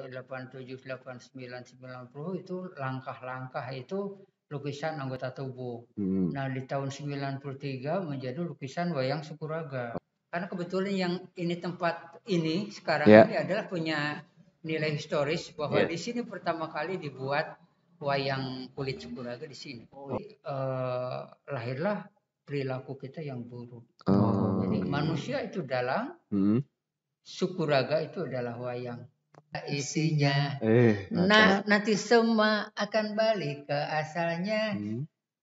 87, 89, 90 itu langkah-langkah itu lukisan anggota tubuh. Nah di tahun 93 menjadi lukisan wayang Sukuraga. Karena kebetulan yang ini tempat ini sekarang ini adalah punya nilai historis bahwa di sini pertama kali dibuat wayang kulit Sukuraga di sini. Lahirlah perilaku kita yang buruk. Jadi manusia itu dalang, Sukuraga itu adalah wayang. Isinya, nanti semua akan balik ke asalnya.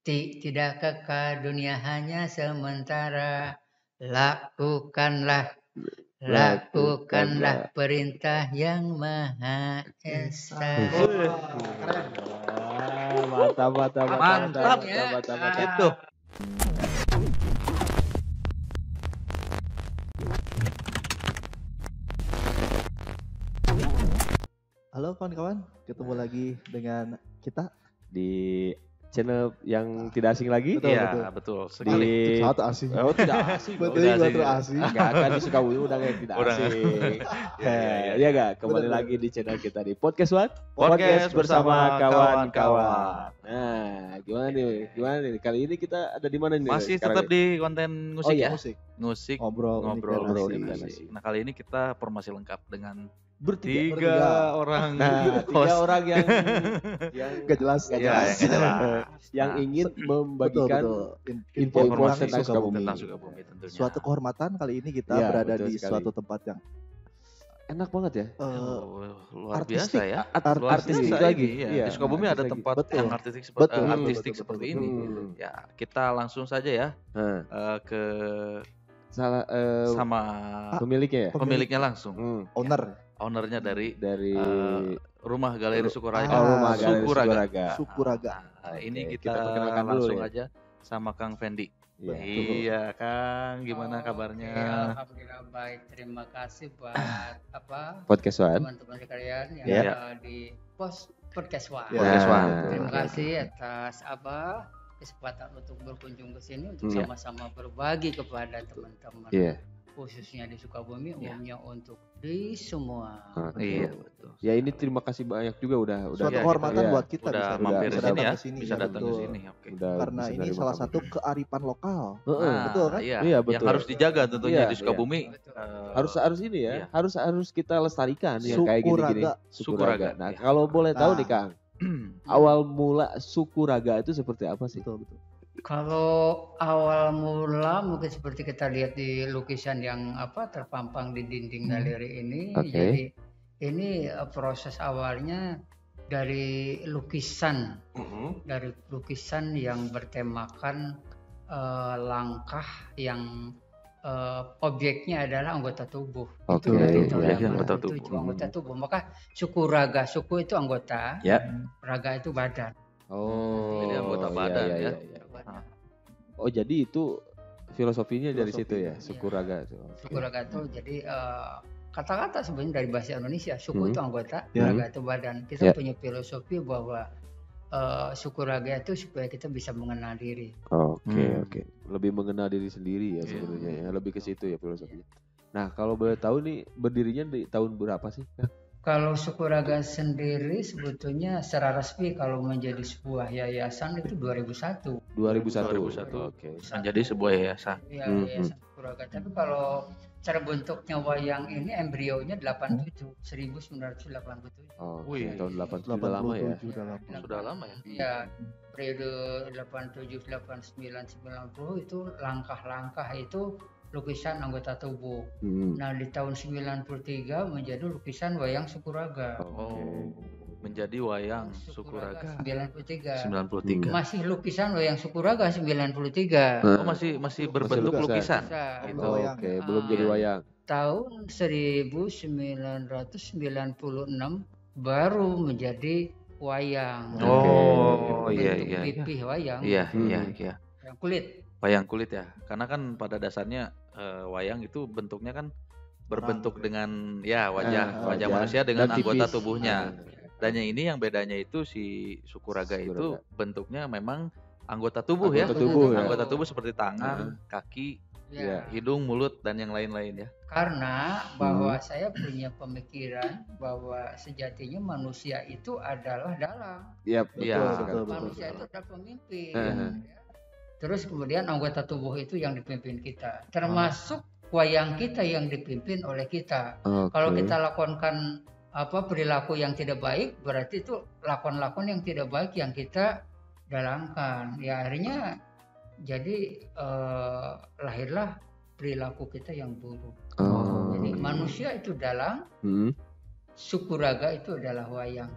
Tidak kekal dunia hanya sementara. Lakukanlah perintah yang Maha Esa. Mantap. Itu. Halo kawan-kawan, ketemu lagi dengan kita di channel yang tidak asing lagi. Betul. Di asing. Oh, tidak asing. Betul asing. Enggak akan di Sukabumi udah kayak tidak asing. Iya enggak? Kembali lagi di channel kita di Podcast What? Podcast bersama kawan-kawan. Nah, gimana nih? Kali ini kita ada di mana nih? Masih tetap di konten musik ya? Musik. Ngobrol. Nah, kali ini kita formasi lengkap dengan Bertiga orang. Nah, tiga orang yang gak jelas. Yang ingin membagikan info tentang Sukabumi tentunya. Suatu kehormatan kali ini kita berada di suatu tempat yang enak banget ya. Luar biasa ya. Artistik lagi. Di Sukabumi ada tempat yang artistik seperti ini. Ya, kita langsung saja ya ke sama pemiliknya langsung. Ownernya dari Rumah Galeri Sukuraga. Sukuraga. Ini kita perkenalkan langsung aja sama Kang Fendi. Iya Kang, gimana kabarnya? Alhamdulillah baik, terima kasih buat Podcast One. Teman-teman sekalian yang ada di Podcast One. Terima kasih atas kesempatan untuk berkunjung ke sini untuk sama-sama berbagi kepada teman-teman. Khususnya di Sukabumi, umumnya untuk di semua. Iya betul. Ya ini terima kasih banyak juga udah suatu kehormatan buat kita udah mampir ke sini bisa datang ke sini. Karena ini salah satu kearifan lokal. Betul kan? Iya, betul. Yang harus dijaga tentunya di Sukabumi. Harus ini ya. Harus kita lestarikan yang kayak gini-gini. Sukuraga. Nah, kalau boleh tahu nih Kang. Awal mula Sukuraga itu seperti apa sih? Betul. Kalau awal mula mungkin seperti kita lihat di lukisan yang terpampang di dinding galeri ini. Jadi ini proses awalnya dari lukisan yang bertemakan langkah yang objeknya adalah anggota tubuh. Itu dari anggota tubuh. Maka Sukuraga, suku itu anggota, raga itu badan. Jadi anggota badan ya. Oh jadi itu filosofinya dari situ ya, Sukuraga. Sukuraga itu jadi kata-kata sebenarnya dari bahasa Indonesia. Suku itu anggota, raga itu badan. Kita punya filosofi bahwa Sukuraga itu supaya kita bisa mengenal diri. Oke. Lebih mengenal diri sendiri ya sebenarnya ya. Lebih ke situ ya filosofinya. Nah kalau boleh tahu nih berdirinya di tahun berapa sih? Kalau Sukuraga sendiri sebetulnya secara resmi kalau menjadi sebuah yayasan itu 2001. 2001. Oke. Menjadi sebuah yayasan. Iya, yayasan Sukuraga. Tapi kalau cara bentuknya wayang ini embrionya 1987. Tahun 87 sudah lama ya. Sudah lama ya. Iya, periode 87, 89, 90 itu langkah-langkah itu lukisan anggota tubuh. Nah di tahun 93 menjadi lukisan wayang Sukuraga. Menjadi wayang Sukuraga 93. Masih lukisan wayang Sukuraga 93. Masih berbentuk lukisan. Belum jadi wayang. Tahun 1996 baru menjadi wayang. Pipih wayang. Iya. Yang kulit. Wayang kulit ya. Karena kan pada dasarnya wayang itu bentuknya kan berbentuk dengan wajah manusia dengan anggota tubuhnya. Dan yang bedanya itu si Sukuraga itu bentuknya memang anggota tubuh ya. Anggota tubuh seperti tangan, kaki, hidung, mulut dan yang lain-lain ya. Karena bahwa saya punya pemikiran bahwa sejatinya manusia itu adalah dalang. Iya, betul. Manusia itu adalah pemimpin. Ya. Terus kemudian anggota tubuh itu yang dipimpin kita, termasuk wayang kita yang dipimpin oleh kita. Kalau kita lakukan perilaku yang tidak baik, berarti itu lakon-lakon yang tidak baik yang kita dalangkan. Ya akhirnya jadi lahirlah perilaku kita yang buruk. Jadi manusia itu dalang, Sukuraga itu adalah wayang.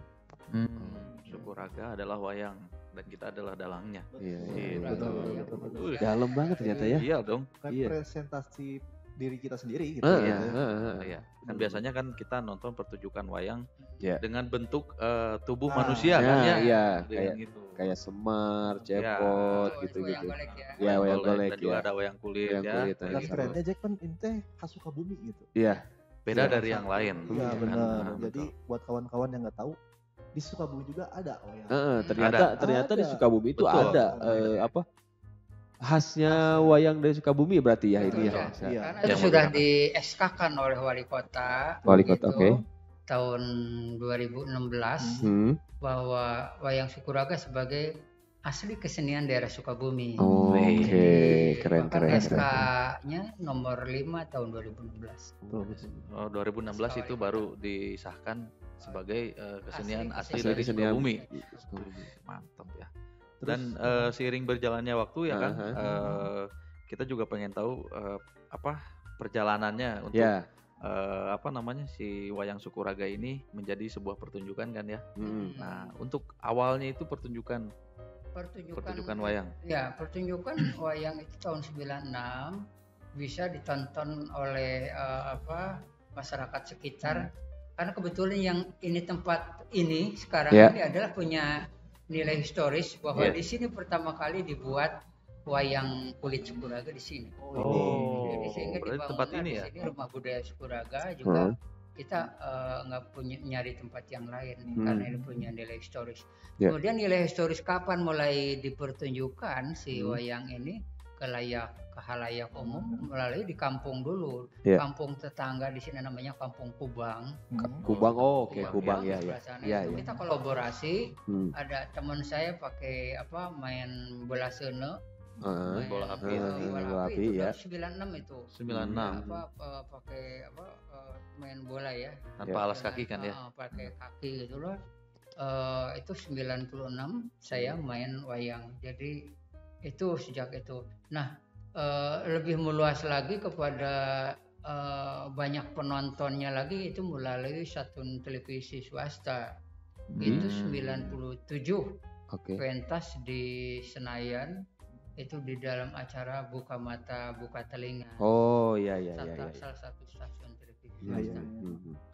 Sukuraga adalah wayang dan kita adalah dalangnya. Betul. Dalam banget ternyata ya. Iya dong. Representasi diri kita sendiri gitu. Iya. Kan biasanya kan kita nonton pertunjukan wayang dengan bentuk tubuh manusia kan ya. Iya, kayak Semar, Cepot gitu-gitu. Ya, wayang golek dan juga ada wayang kulit ya. Dan trennya Jack kan ini khas Sukabumi gitu. Iya. Beda dari yang lain. Iya benar. Jadi buat kawan-kawan yang nggak tahu, di Sukabumi juga ada wayang. Ternyata di Sukabumi itu ada khasnya wayang dari Sukabumi berarti ya ini ya. Karena itu sudah di-SK-kan oleh wali kota. Tahun 2016 bahwa wayang Sukuraga sebagai asli kesenian daerah Sukabumi. Keren. SK-nya nomor 5 tahun 2016. 2016 itu baru disahkan sebagai kesenian asli dari Sukabumi. Mantap ya. Dan seiring berjalannya waktu ya kan, kita juga pengen tahu perjalanannya untuk si wayang Sukuraga ini menjadi sebuah pertunjukan kan ya. Nah, untuk awalnya itu pertunjukan wayang. Ya, pertunjukan wayang itu tahun 96 bisa ditonton oleh masyarakat sekitar. Karena kebetulan yang tempat ini sekarang ini adalah punya nilai historis bahwa di sini pertama kali dibuat wayang kulit Sukuraga di sini. Jadi sehingga dibangunlah di sini Rumah Budaya Sukuraga juga kita nggak punya nyari tempat yang lain karena ini punya nilai historis. Kemudian nilai historis kapan mulai dipertunjukkan si wayang ini ke halayak umum melalui di kampung dulu. Kampung tetangga di sini namanya Kampung Kubang. Kubang, Kubang ya. Kita kolaborasi. Ada teman saya pakai main bola sene. Bola api ya. 96 itu. 96. Pakai main bola ya. Tanpa alas kaki kan ya. Pakai kaki gitu loh. Itu 96 saya main wayang. Jadi itu sejak itu. Nah, lebih meluas lagi kepada banyak penontonnya lagi itu melalui satu televisi swasta. Itu 97. Pentas di Senayan. Itu di dalam acara Buka Mata Buka Telinga. Salah satu stasiun televisi.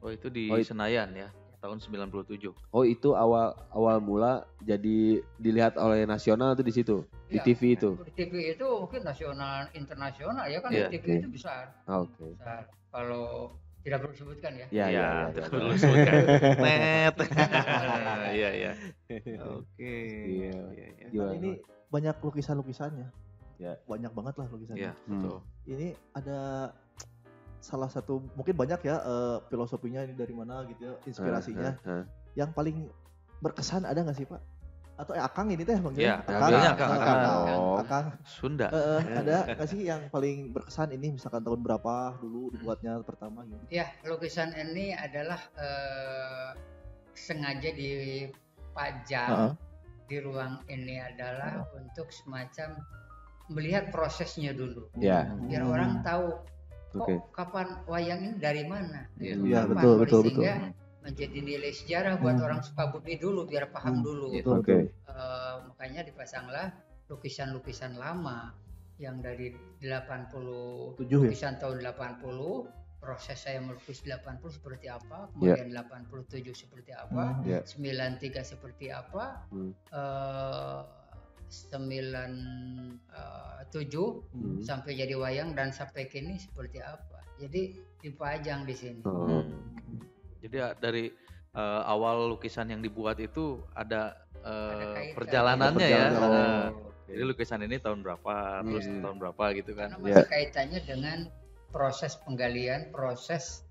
Itu di Senayan ya, tahun 97. Itu awal mula jadi dilihat oleh nasional itu di situ, di TV itu. Di TV itu mungkin nasional internasional ya kan, di TV itu besar. Besar. Kalau tidak perlu disebutkan ya. Tidak perlu disebutkan. Net. Iya. Oke. Ini banyak lukisan-lukisannya. Banyak banget lah lukisannya. Betul. Ini ada salah satu, mungkin banyak ya filosofinya ini dari mana gitu ya, inspirasinya. Yang paling berkesan ada nggak sih Pak? Atau Akang ini teh manggilnya? Akang. Sunda. Ada nggak sih yang paling berkesan ini, misalkan tahun berapa dulu dibuatnya pertama gitu? Ya, lukisan ini adalah sengaja dipajang di ruang ini adalah untuk semacam melihat prosesnya dulu. Biar orang tahu kapan wayang ini dari mana. Betul. Sehingga menjadi nilai sejarah buat orang Sukabumi dulu biar paham dulu. Makanya dipasanglah lukisan-lukisan lama yang dari 80 lukisan tahun 80. Proses saya melukis 80 seperti apa, kemudian 87 seperti apa, 93 seperti apa, 97 sampai jadi wayang dan sampai kini seperti apa. Jadi dipajang di sini. Jadi dari awal lukisan yang dibuat itu ada perjalanannya ya. Jadi lukisan ini tahun berapa, terus tahun berapa gitu kan. Karena masih kaitannya dengan proses penggalian, proses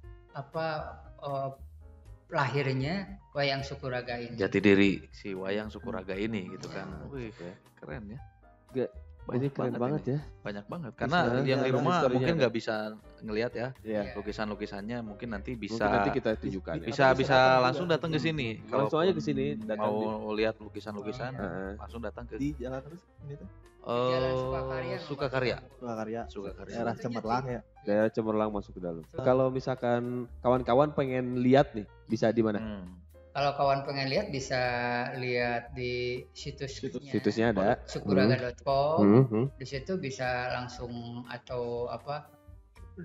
lahirnya Wayang Sukuraga ini. Jati diri si Wayang Sukuraga ini gitu kan. Wih, keren ya. Banyak banget ya. Banyak banget. Karena yang di rumah mungkin nggak bisa ngelihat ya. Lukisan-lukisannya mungkin nanti bisa. Mungkin nanti kita tunjukkan. Bisa langsung datang ke sini. Langsung aja ke sini. Mau lihat lukisan-lukisan, langsung datang ke. Di jalan terus ini tuh. Sukakarya. Daerah Cemerlang ya. Daerah Cemerlang masuk ke dalam. Kalau misalkan kawan-kawan pengen lihat nih, bisa di mana? Kalau kawan pengen lihat bisa lihat di situsnya ada sukuraga.com. Di situ bisa langsung atau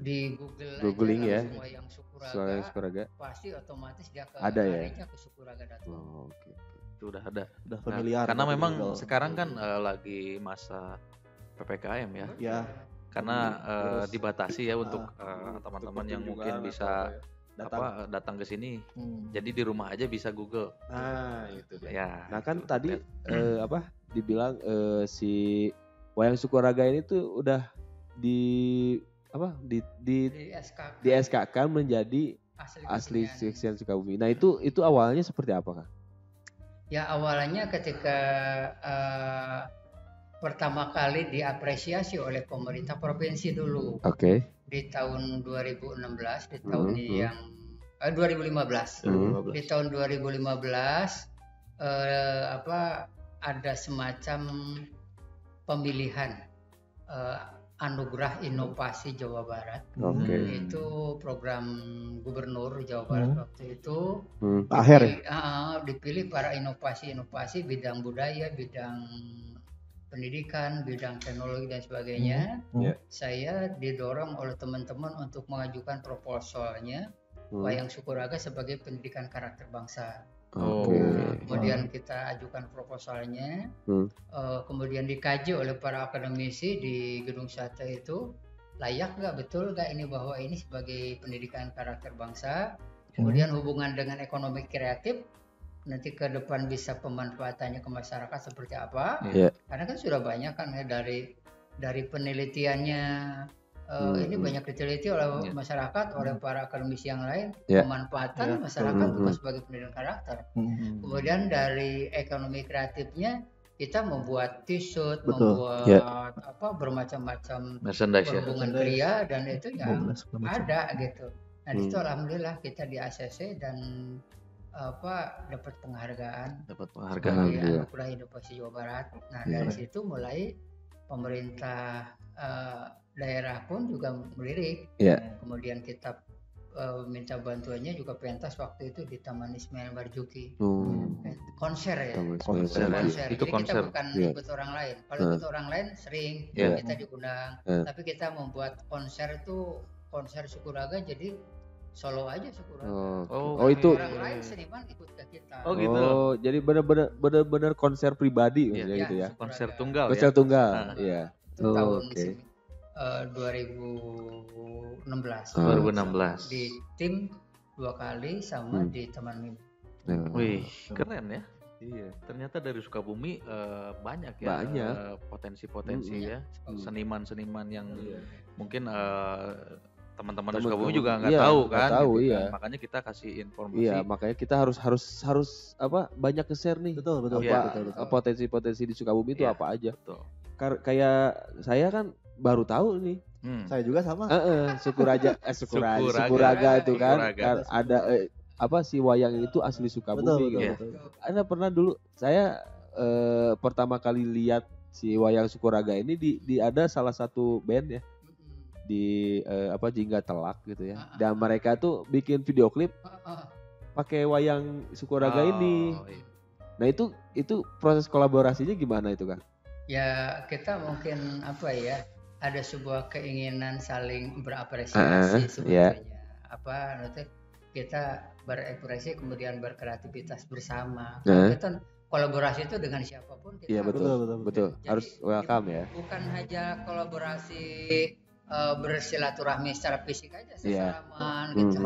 di googling ya. Wayang Sukuraga. Pasti otomatis dia ada ya. Ke sukuraga.com. Oke. Itu udah ada. Udah familiar. Karena memang sekarang kan lagi masa PPKM ya. Ya. Karena dibatasi ya untuk teman-teman yang mungkin bisa datang ke sini. Jadi di rumah aja bisa Google. Nah, itu dia. Ya. Nah, kan tadi dibilang si Wayang Sukuraga ini tuh udah di SK-kan menjadi asli seksian Sukabumi. Nah, itu awalnya seperti apa, Kak? Ya, awalnya ketika pertama kali diapresiasi oleh pemerintah provinsi dulu. Oke. Di tahun 2016, di tahun 2015. Di tahun 2015 ada semacam pemilihan Anugerah Inovasi Jawa Barat. Itu program Gubernur Jawa Barat waktu itu. Dipilih para inovasi bidang budaya, bidang pendidikan, bidang teknologi dan sebagainya. Saya didorong oleh teman-teman untuk mengajukan proposalnya Wayang Sukuraga sebagai pendidikan karakter bangsa. Kemudian kita ajukan proposalnya, kemudian dikaji oleh para akademisi di Gedung Sate itu, layak nggak, betul nggak ini bahwa ini sebagai pendidikan karakter bangsa. Kemudian hubungan dengan ekonomi kreatif, nanti ke depan bisa pemanfaatannya ke masyarakat seperti apa? Karena kan sudah banyak kan ya dari penelitiannya. Ini banyak diteliti oleh masyarakat, oleh para akademisi yang lain, pemanfaatan masyarakat bukan sebagai pendidikan karakter. Kemudian dari ekonomi kreatifnya kita membuat t-shirt, membuat bermacam-macam berhubungan pria dan itu yang ada gitu. Nah itu alhamdulillah kita di ACC dan dapat penghargaan Anugerah Inovasi Jawa Barat. Nah dari situ mulai pemerintah daerah pun juga melirik. Kemudian kita minta bantuannya juga pentas waktu itu di Taman Ismail Marzuki. Konser ya. Konser. Jadi kita bukan ikut orang lain. Kalau ikut orang lain sering kita diundang. Tapi kita membuat konser itu konser Sukuraga jadi solo aja Sukuraga. Itu orang lain seniman ikut ke kita. Jadi benar-benar konser pribadi gitu ya. Konser tunggal. Konser tunggal. Iya. Tahun 2016 di tim 2 kali sama di Taman Mini. Wih, keren ya. Iya, ternyata dari Sukabumi banyak ya potensi-potensi ya, seniman-seniman yang mungkin teman-teman di Sukabumi juga nggak tahu kan. Gitu kan. Makanya kita kasih informasi. Iya, makanya kita harus banyak nge-share nih. Betul. Potensi-potensi di Sukabumi itu apa aja. Betul. Kayak saya kan baru tahu nih. Saya juga sama. Sukuraga itu kan ada si wayang itu asli Sukabumi gitu. Anda pernah dulu saya pertama kali lihat si wayang Sukuraga ini di ada salah satu band ya di Jingga Telak gitu ya. Dan mereka tuh bikin video klip pakai wayang Sukuraga ini. Nah itu proses kolaborasinya gimana itu kan? Ya kita mungkin ada sebuah keinginan saling berapresiasi sebetulnya. Kita berekspresi kemudian berkreativitas bersama. Kita kolaborasi itu dengan siapapun kita. Iya betul. Harus welcome ya. Bukan hanya kolaborasi bersilaturahmi secara fisik aja sesalaman gitu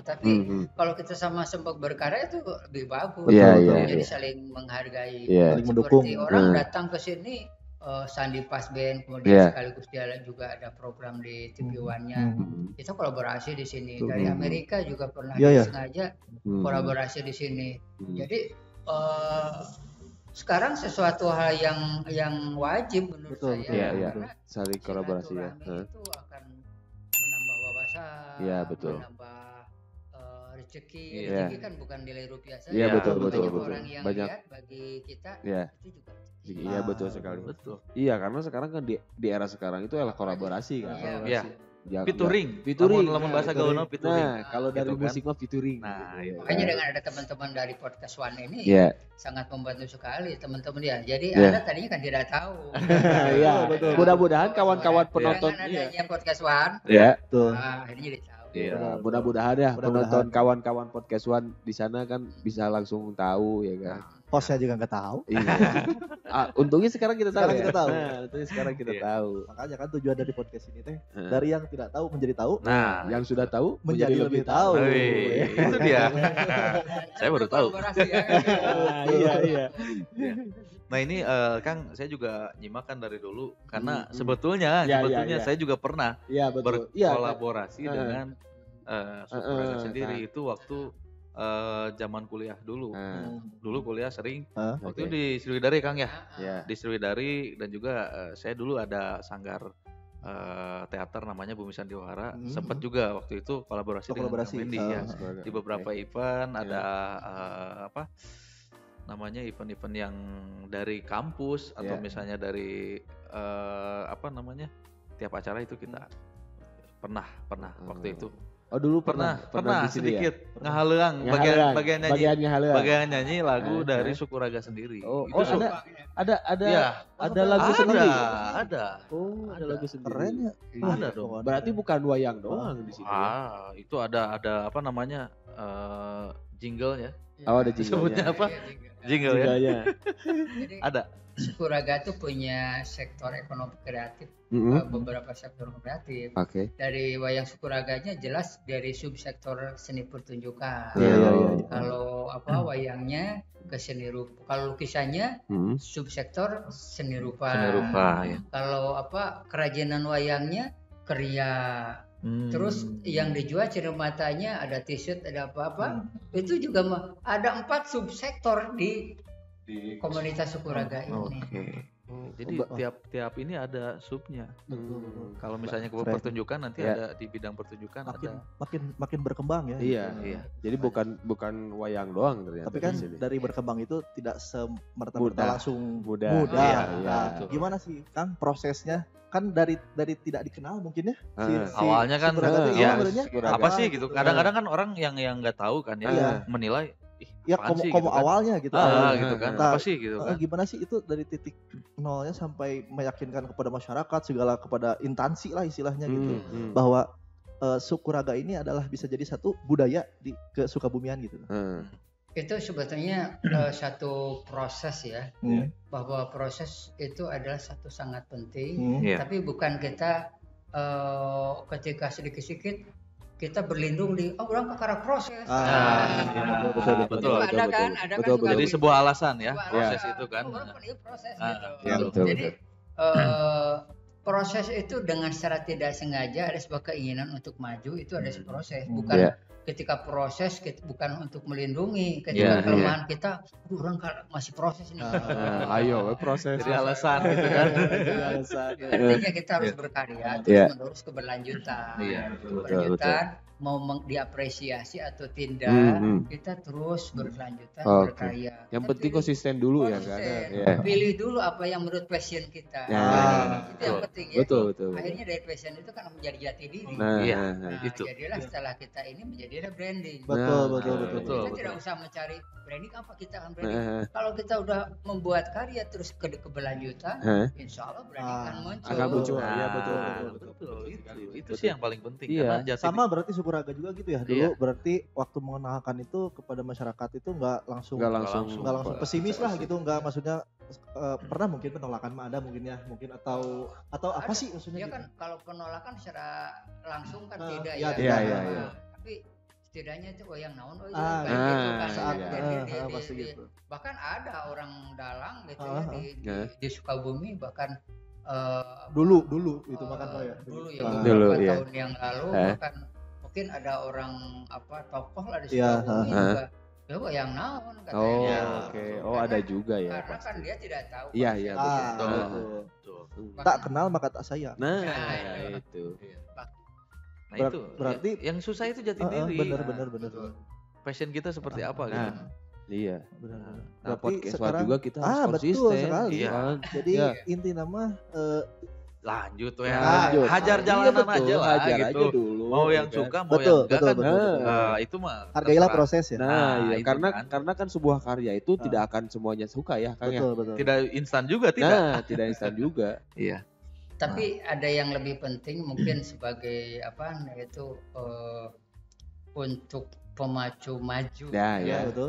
tapi kalau kita sama-sama berkarya itu lebih bagus. Jadi saling menghargai. Saling mendukung. Seperti orang datang ke sini Sandi Pasben, kemudian sekaligus dia juga ada program di TV One-nya. Kita kolaborasi di sini. Dari Amerika juga pernah sengaja kolaborasi di sini. Jadi sekarang sesuatu hal yang wajib menurut saya. Karena saling kolaborasi ya. Itu akan menambah wawasan, menambah rezeki kan bukan nilai rupiah saja. Iya betul. Orang yang lihat bagi kita itu juga. Iya betul sekali. Betul. Iya karena sekarang kan di era sekarang itu adalah kolaborasi kan. Iya. Featuring. Lamun bahasa gaulna featuring. Nah, kalau dari musik mah featuring. Nah, makanya dengan ada teman-teman dari podcast One ini sangat membantu sekali teman-teman ya. Jadi Anda tadinya kan tidak tahu. Iya, betul. Mudah-mudahan kawan-kawan penonton adanya podcast One. Iya. Akhirnya jadi tahu. Iya, mudah-mudahan ya penonton kawan-kawan podcast One di sana kan bisa langsung tahu ya kan. Hostnya juga nggak tahu. Iya. Untungnya sekarang kita tahu. Untungnya sekarang kita tahu. Makanya kan tujuan dari podcast ini teh dari yang tidak tahu menjadi tahu. Nah, yang sudah tahu menjadi lebih tahu. Itu dia. Saya baru tahu. Iya. Nah ini Kang, saya juga nyimakan dari dulu karena sebetulnya saya juga pernah berkolaborasi dengan Sukuraga sendiri itu waktu zaman kuliah dulu. Dulu kuliah sering waktu itu di Sriwidari Kang ya. Di Sriwidari dan juga saya dulu ada sanggar teater namanya Bumi Sandiwara. Sempat juga waktu itu kolaborasi dengan Wendy ya. Di beberapa event ada namanya event-event yang dari kampus atau misalnya dari tiap acara itu kita pernah waktu itu. Oh dulu pernah sedikit ya? ngahaleang bagian nyanyi lagu dari Sukuraga sendiri. Ada lagu sendiri. Ada. Oh, ada lagu sendiri. Keren ya. Ada dong. Berarti bukan wayang doang di sini. Itu ada jingle-nya. Oh, ada jingle-nya. Sebutnya apa? Jingle-nya. Jadi ada. Sukuraga tuh punya sektor ekonomi kreatif, beberapa sektor kreatif. Dari wayang Sukuraganya jelas dari subsektor seni pertunjukan. Kalau wayangnya ke seni rupa, kalau lukisannya subsektor seni rupa. Kalau kerajinan wayangnya kriya. Terus yang dijual cirematanya ada t-shirt, ada apa-apa. Itu juga ada 4 subsektor di komunitas Sukuraga ini. Jadi tiap ini ada subnya. Kalau misalnya ke pertunjukan nanti ada di bidang pertunjukan makin berkembang ya. Iya. Jadi bukan wayang doang ternyata. Tapi kan dari berkembang itu tidak semerta-merta langsung mudah. Gimana sih Kang prosesnya? Kan dari tidak dikenal mungkin ya. Awalnya kan apa sih gitu. Kadang-kadang kan orang yang nggak tahu kan menilai komo awalnya gitu. Gitu kan. Apa sih gitu kan. Gimana sih itu dari titik nolnya sampai meyakinkan kepada masyarakat segala kepada instansi lah istilahnya gitu. Bahwa Sukuraga ini adalah bisa jadi satu budaya di kesukabumian gitu. Itu sebetulnya satu proses ya. Bahwa proses itu adalah satu sangat penting. Tapi bukan kita ketika sedikit-sedikit kita berlindung di orang ke proses. Betul. Ada kan Jadi sebuah alasan ya proses itu kan. Proses gitu. Jadi proses itu dengan secara tidak sengaja ada sebuah keinginan untuk maju itu ada proses. Bukan ketika proses bukan untuk melindungi, ketika kelemahan kita orang masih proses ini. Ayo proses. Jadi alasan gitu kan. Artinya kita harus berkarya terus menerus keberlanjutan. Keberlanjutan mau diapresiasi atau tidak, kita terus berkelanjutan berkarya. Yang penting konsisten dulu ya kan. Pilih dulu apa yang menurut passion kita. Itu yang penting ya. Betul. Akhirnya dari passion itu kan menjadi jati diri. Itu. Jadilah setelah kita ini menjadi branding. Betul. Kita tidak usah mencari branding apa kita akan branding. Kalau kita udah membuat karya terus keberlanjutan, insya Allah branding akan muncul. Iya betul. Itu sih yang paling penting. Sama berarti Sukuraga juga gitu ya dulu. Berarti waktu mengenalkan itu kepada masyarakat itu nggak langsung pesimis lah gitu, nggak maksudnya pernah mungkin penolakan ada mungkin atau apa sih maksudnya? Ya kan kalau penolakan secara langsung kan tidak ya. Tapi setidaknya itu yang naon saat gitu. Bahkan ada orang dalang gitu di Sukabumi bahkan dulu itu makan Pak ya. Dulu ya beberapa tahun yang lalu bahkan mungkin ada orang tokoh lah di Sukabumi juga. Ya yang naon katanya. Ada juga ya. Karena kan dia tidak tahu. Iya betul. Tak kenal maka tak sayang. Nah, itu. Nah itu berarti yang susah itu jati diri. Benar. Passion kita seperti apa gitu. Iya. Benar. Nah, podcast juga kita harus konsisten. Betul sekali. Iya. Jadi inti nama lanjut hajar jalanan aja lah hajar gitu. Aja dulu. Mau yang suka mau yang enggak kan. Itu mah hargailah proses ya. Iya, karena kan sebuah karya itu tidak akan semuanya suka ya, Kang ya. Tidak instan juga tidak. Tidak instan juga. Iya. Tapi ada yang lebih penting mungkin sebagai untuk pemacu maju, betul.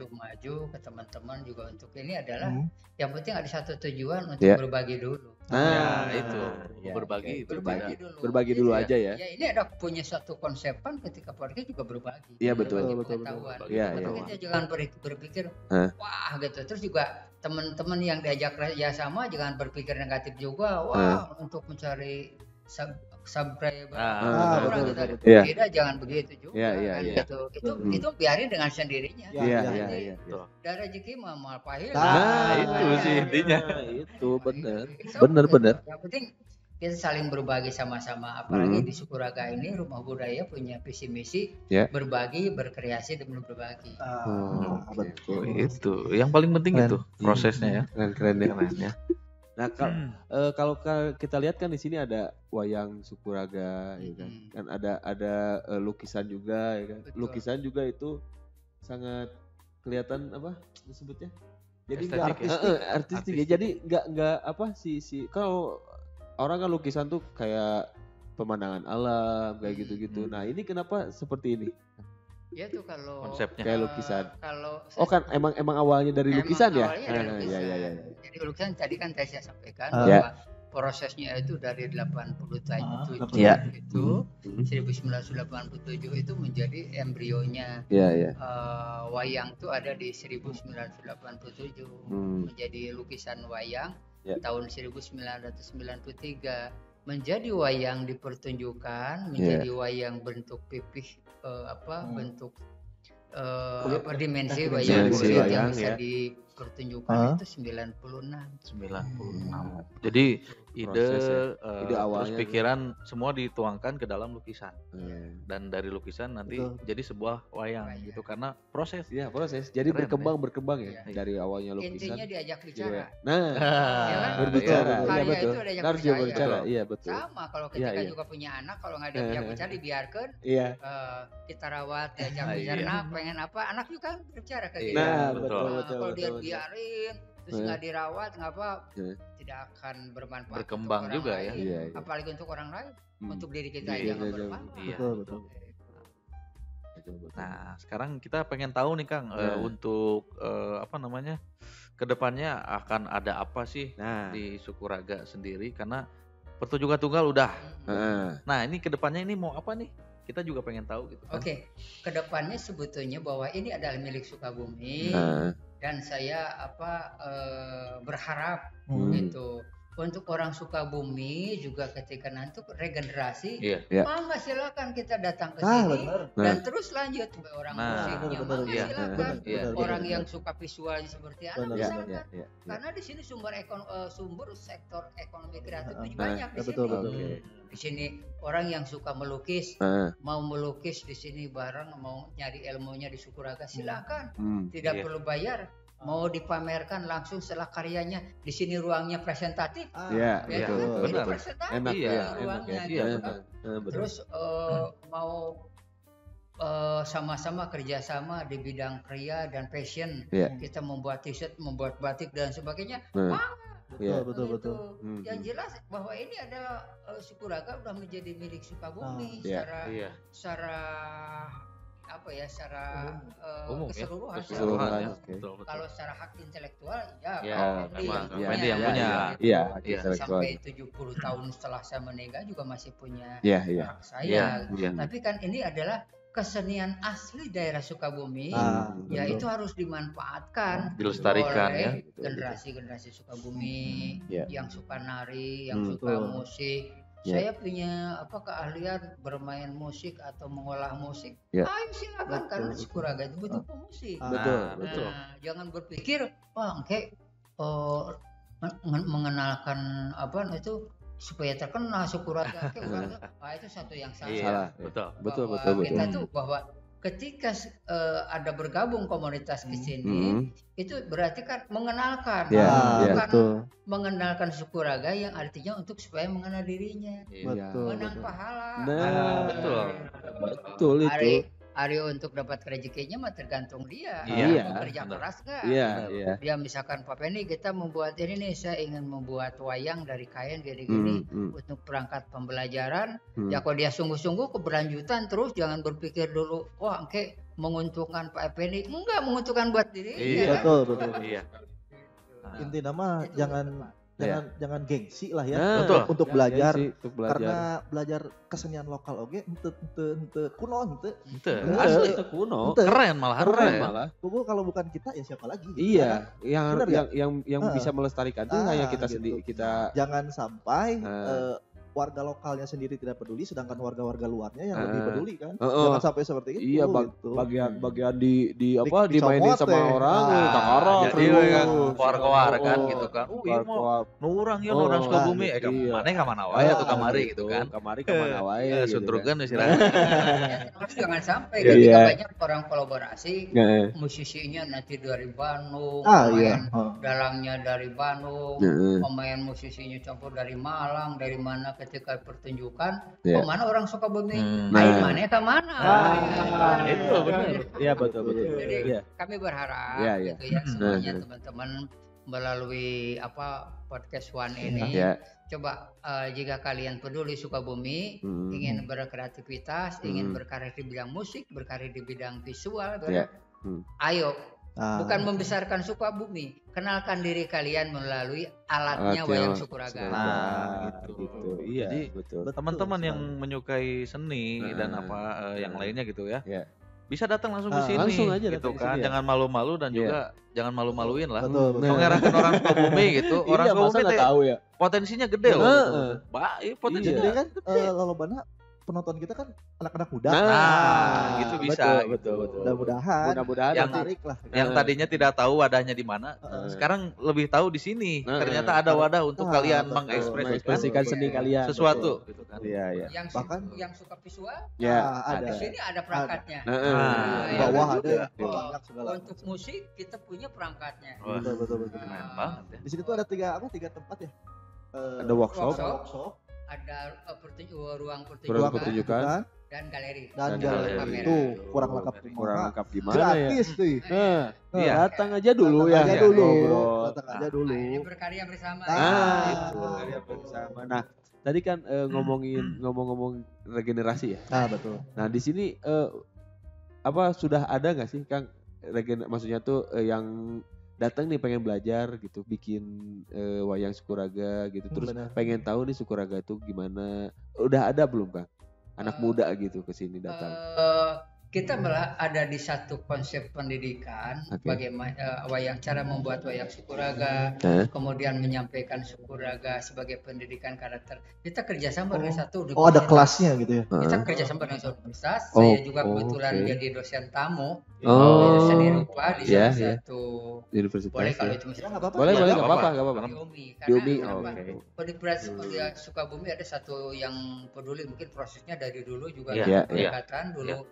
Maju ke teman-teman juga untuk ini adalah yang penting ada satu tujuan untuk berbagi dulu. Itu berbagi dulu aja ya. Ya ini ada punya satu konsep kan ketika podcast juga berbagi. Iya betul. Kita jangan berpikir wah gitu. Terus juga teman-teman yang diajak kerjasama jangan berpikir negatif juga. Wah untuk mencari subscriber betul. Tidak jangan begitu juga gitu. Itu biarin dengan sendirinya. Dari rezeki mah pahil. Itu sih intinya. Itu benar. Yang penting kita saling berbagi sama-sama, apalagi di Sukuraga ini Rumah Budaya punya visi misi berbagi, berkreasi dan berbagi. Betul. Itu yang paling penting itu prosesnya ya. Keren ya. Nah kalau kita lihat kan di sini ada wayang Sukuraga, ya kan? Kan ada lukisan juga, ya kan? Betul. Lukisan juga itu sangat kelihatan apa disebutnya? Jadi artistik ya. Jadi nggak kalau orang kan lukisan tuh kayak pemandangan alam kayak gitu-gitu. Nah ini kenapa seperti ini? Ya tuh kalau konsepnya kayak lukisan. Kan emang awalnya dari lukisan ya? Iya. Jadi lukisan tadi kan saya sampaikan bahwa prosesnya itu dari 87 itu 1987 itu menjadi embrionya. Wayang itu ada di 1987 menjadi lukisan wayang tahun 1993 menjadi wayang dipertunjukkan menjadi wayang bentuk pipih bentuk dimensi wayang kulit yang bisa dipertunjukkan itu 96. Jadi ide awalnya terus pikiran semua dituangkan ke dalam lukisan. Dan dari lukisan nanti jadi sebuah wayang gitu karena proses. Iya, proses. Jadi berkembang ya dari awalnya lukisan. Intinya diajak bicara. Berbicara. Karya itu diajak bicara. Iya, betul. Sama kalau kita juga punya anak kalau nggak diajak bicara dibiarkan. Kita rawat diajak bicara. Nah, pengen apa? Anak juga berbicara kayak gitu. Betul. Kalau dia biarin terus nggak dirawat tidak akan bermanfaat berkembang juga lain. Ya apalagi untuk orang lain untuk diri kita aja nggak bermanfaat. Betul. Nah sekarang kita pengen tahu nih Kang untuk kedepannya akan ada apa sih di Sukuraga sendiri karena pertunjukan tunggal udah. Nah ini kedepannya ini mau apa nih? Kita juga pengen tahu gitu kan. Oke, kedepannya sebetulnya bahwa ini adalah milik Sukabumi dan saya berharap gitu untuk orang Sukabumi juga ketika nanti regenerasi, mangga silakan kita datang ke sini dan terus lanjut orang musiknya, mangga silakan orang yang suka visualnya seperti apa silakan karena di sini sumber sektor ekonomi kreatif banyak di sini. Di sini orang yang suka melukis mau melukis di sini bareng mau nyari ilmunya di Sukuraga silakan tidak perlu bayar. Mau dipamerkan langsung setelah karyanya di sini ruangnya presentatif, betul. Ini presentatif ruangnya, Terus mau sama-sama kerjasama di bidang kriya dan fashion, kita membuat t-shirt, membuat batik dan sebagainya, betul. Yang jelas bahwa ini adalah Sukuraga udah menjadi milik Sukabumi secara keseluruhan. Kalau secara hak intelektual Wendy yang punya. Sampai 70 tahun setelah saya meninggal juga masih punya hak saya. Tapi kan ini adalah kesenian asli daerah Sukabumi, itu harus dimanfaatkan, dilestarikan oleh ya. generasi-generasi Sukabumi yang suka nari, yang suka musik. Ya. Saya punya keahlian bermain musik atau mengolah musik. Ya. Ayo silakan, karena Sukuraga itu butuh pemusik. Betul. Jangan berpikir, mengenalkan supaya terkenal Sukuraga. Itu satu yang salah. Betul. Kita tuh bahwa ketika ada bergabung komunitas ke sini, itu berarti kan mengenalkan, bukan mengenalkan Sukuraga yang artinya untuk supaya mengenal dirinya, menang pahala. Betul itu. Hari untuk dapat rezekinya mah tergantung dia. Bekerja keras nggak? Dia misalkan Pak Penny, kita membuat ini nih, saya ingin membuat wayang dari kain gini-gini untuk perangkat pembelajaran. Ya kalau dia sungguh-sungguh keberlanjutan terus, jangan berpikir dulu, menguntungkan Pak Penny. Enggak, menguntungkan buat dirinya. Betul. Intinya mah jangan gengsi lah ya untuk belajar, karena belajar kesenian lokal ente kuno asli kuno, keren malah. Kubu kalau bukan kita ya siapa lagi? Iya, yang bisa melestarikan itu hanya kita sendiri. Jangan sampai warga lokalnya sendiri tidak peduli, sedangkan warga-warga luarnya yang lebih peduli kan. Jangan sampai seperti itu. Iya, bagian dimainin sama orang, takarot. Warga-warga gitu kan. Orang Sukabumi, kemana wae atau kamari gitu kan. Kamari kemana wae. Sutrugan istirahat. Jangan sampai ketika banyak orang kolaborasi, musisinya nanti dari Bandung, dalangnya dari Bandung, pemain musisinya campur dari Malang, dari mana ketika pertunjukan, mana orang Sukabumi, main mana ke mana. Itu benar. Iya betul. Jadi kami berharap semuanya teman-teman melalui podcast One ini, coba jika kalian peduli Sukabumi, ingin berkreativitas, ingin berkarya di bidang musik, berkarya di bidang visual, ayo. Bukan membesarkan Sukabumi, kenalkan diri kalian melalui alatnya wayang Sukuraga. Gitu. Iya, jadi teman-teman yang menyukai seni dan yang lainnya gitu ya, bisa datang langsung ke sini, langsung aja gitu kan. Jangan malu-malu dan juga jangan malu-maluin lah. Mengerahkan orang Sukabumi gitu, orang Sukabumi tahu ya. Potensinya gede loh. Potensinya gede kan. Lolobana penonton kita kan anak-anak muda. Gitu bisa. Betul. Mudah-mudahan yang menarik lah. Yang tadinya tidak tahu wadahnya di mana, sekarang lebih tahu di sini. Ternyata ada wadah untuk kalian mengekspresikan seni kalian. Sesuatu gitu kan. Iya. Bahkan yang suka visual, ada. Di sini ada perangkatnya. Di bawah ada. Untuk musik kita punya perangkatnya. Betul. Keren banget ya. Di sini tuh ada tiga tempat ya. Ada workshop. Ada ruang pertunjukan dan galeri. Itu kurang lengkap gimana? Gratis tuh. Datang aja dulu ya. Datang aja dulu. Ini berkarya bersama. Itu berkarya bersama. Nah, tadi kan ngomong regenerasi ya. Betul. Nah, di sini sudah ada nggak sih Kang maksudnya tuh yang datang nih pengen belajar gitu, bikin wayang Sukuraga gitu, terus pengen tahu nih Sukuraga itu gimana, udah ada belum Kang anak muda gitu ke sini datang? Kita malah ada di satu konsep pendidikan, bagaimana cara membuat wayang Sukuraga, kemudian menyampaikan Sukuraga sebagai pendidikan karakter. Kita kerjasama dengan satu universitas. Ada kelasnya gitu ya? Kita kerjasama dengan satu universitas. Saya juga kebetulan jadi dosen tamu, dosen seni rupa di salah satu universitas. Boleh kalau itu misalnya nggak apa-apa. Boleh nggak apa-apa. Di UMI. Universitas Sukabumi ada satu yang peduli, mungkin prosesnya dari dulu juga pendekatan dulu.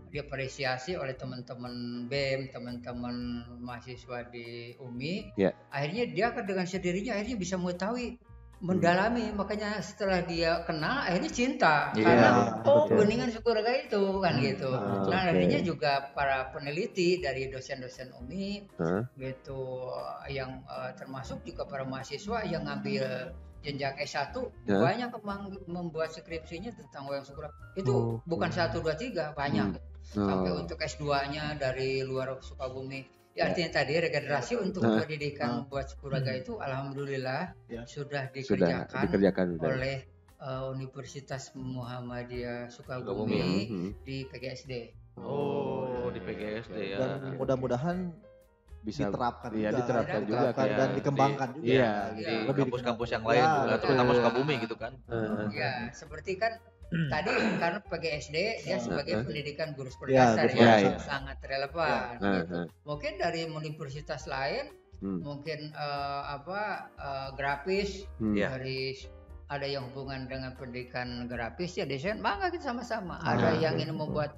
Dia apresiasi oleh teman-teman BEM, teman-teman mahasiswa di UMI. Akhirnya dia dengan sendirinya akhirnya bisa mengetahui, mendalami, makanya setelah dia kenal akhirnya cinta karena beningan Sukuraga itu kan gitu. Nah akhirnya juga para peneliti dari dosen-dosen UMI gitu, yang termasuk juga para mahasiswa yang ngambil jenjang S1 banyak membuat skripsinya tentang wayang Sukuraga. Itu bukan 1, 2, 3, banyak. Sampai untuk S2-nya dari luar Sukabumi. Ya, artinya tadi regenerasi untuk pendidikan buat Sukuraga itu alhamdulillah sudah dikerjakan oleh Universitas Muhammadiyah Sukabumi di PGSD. Di PGSD ya. Dan mudah-mudahan bisa diterapkan juga dan dikembangkan juga. Iya, di kampus-kampus yang lain juga, terutama Sukabumi gitu kan. Ya, seperti kan tadi karena PGSD dia sebagai pendidikan guru sekolah dasar yang sangat relevan. Gitu. Mungkin dari universitas lain, mungkin grafis dari ada yang hubungan dengan pendidikan grafis ya desain, maka kita sama-sama. Ada yang ini membuat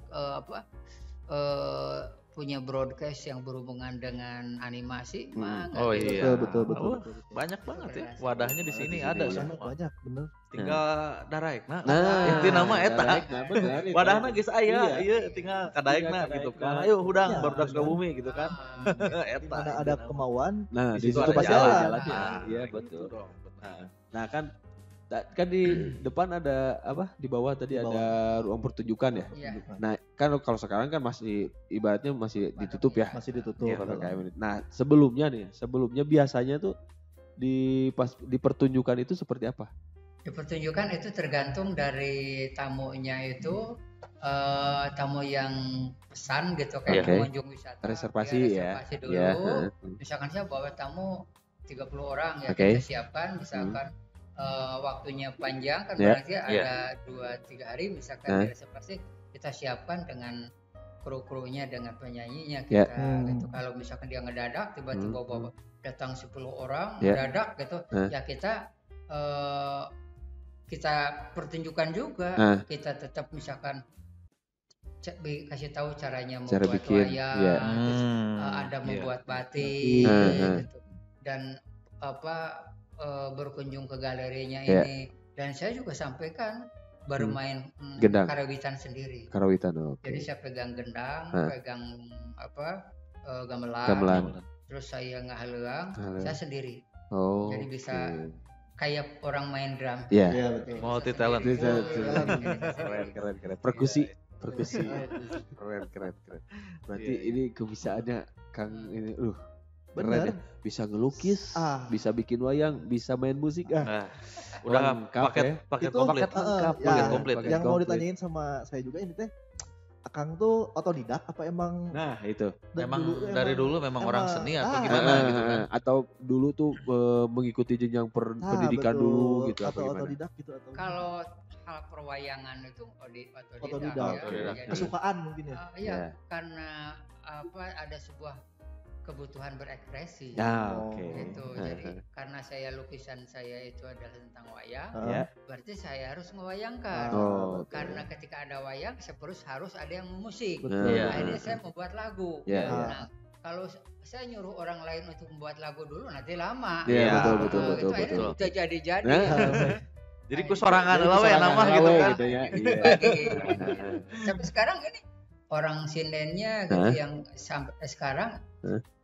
punya broadcast yang berhubungan dengan animasi, betul. Banyak banget ya wadahnya di sini ada semua. Banyak, bener. Tinggal daraekna. Itu nama eta. Wadahna geus aya, ieu tinggal kadaekna gitu kan. Ayo hudang barudak Sukabumi gitu kan. Eta ada kemauan, di situ pasti ada jalannya. Iya, betul. Nah, kan di depan ada di bawah tadi ada ruang pertunjukan ya. Nah kan kalau sekarang kan masih ibaratnya masih ditutup ya. Masih ditutup. Nah sebelumnya biasanya tuh di pertunjukan itu seperti apa? Di pertunjukan itu tergantung dari tamunya itu tamu yang pesan gitu kayak pengunjung wisata. Reservasi dulu. Misalkan saya bawa tamu 30 orang ya kita siapkan misalkan waktunya panjang kan berarti ada 2-3 hari misalkan di reservasi kita siapkan dengan kru-krunya dengan penyanyinya kita gitu. Kalau misalkan dia ngedadak tiba-tiba datang 10 orang ngedadak gitu ya kita pertunjukan juga kita tetap misalkan kasih tahu caranya membuat wayang ada membuat batik gitu dan berkunjung ke galerinya ini dan saya juga sampaikan bermain karawitan sendiri. Jadi saya pegang gendang, pegang gamelan, terus saya ngahaleang, saya sendiri. Jadi bisa kayak orang main drum. Multi talent. Keren. Perkusi. Keren. Berarti ini kebisaannya Kang ini keren ya. Bisa ngelukis, bisa bikin wayang, bisa main musik udah paket komplit. Komplit. Yang mau ditanyain sama saya juga ini teh, Akang tuh otodidak apa emang? Nah itu. Dari dulu memang orang seni atau gimana gitu kan? Atau dulu tuh mengikuti jenjang pendidikan dulu gitu atau otodidak gitu atau? Kalau hal perwayangan itu otodidak. Kesukaan mungkin ya? Iya, karena ada sebuah kebutuhan berekspresi. Gitu. Jadi karena lukisan saya itu adalah tentang wayang, berarti saya harus mewayangkan. Karena ketika ada wayang, harus ada yang musik. Akhirnya saya membuat lagu. Nah, kalau saya nyuruh orang lain untuk membuat lagu dulu nanti lama. Betul. Akhirnya udah jadi. Jadi kusorangan lah ya nama gitu kan. Sampai sekarang ini orang sindennya gitu yang sampai sekarang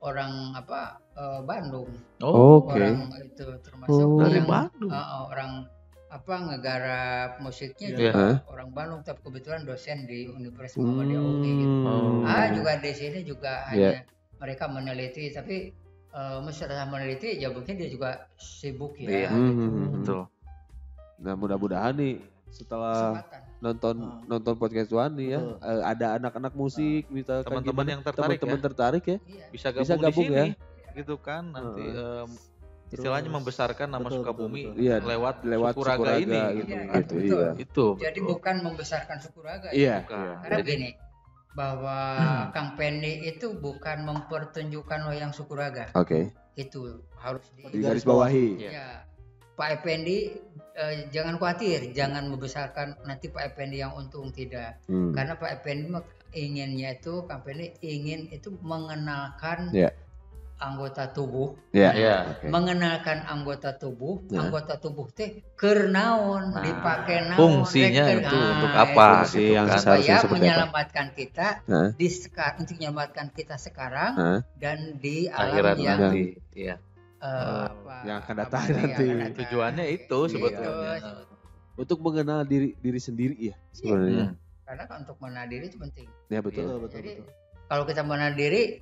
orang Bandung. Orang itu termasuk dari Bandung. Orang ngegarap musiknya juga orang Bandung tapi kebetulan dosen di Universitas Muhammadiyah UI gitu. Juga di sini juga hanya mereka meneliti tapi setelah meneliti ya mungkin dia juga sibuk ya. Betul. Nah mudah-mudahan nih setelah nonton podcast Wani ya ada anak-anak musik misalkan teman-teman yang tertarik ya bisa gabung di sini gitu kan nanti istilahnya membesarkan nama Sukabumi lewat Sukuraga ini gitu. Jadi bukan membesarkan Sukuraga karena begini bahwa Kang Pendi itu bukan mempertunjukkan wayang Sukuraga. Itu harus digarisbawahi. Pak Effendi jangan khawatir, jangan membesarkan nanti Pak Effendi yang untung tidak. Karena Pak Effendi inginnya itu, Kang Effendi ingin itu mengenalkan anggota tubuh. Mengenalkan anggota tubuh teh kernaon dipakai naon. Fungsinya itu untuk apa? Fungsi yang supaya menyelamatkan kita untuk menyelamatkan kita sekarang dan di alam yang nanti. Yang akan datang nanti. Tujuannya itu sebetulnya untuk mengenal diri sendiri ya sebenarnya. Karena untuk mengenal diri itu penting. Ya betul. Jadi kalau kita mengenal diri,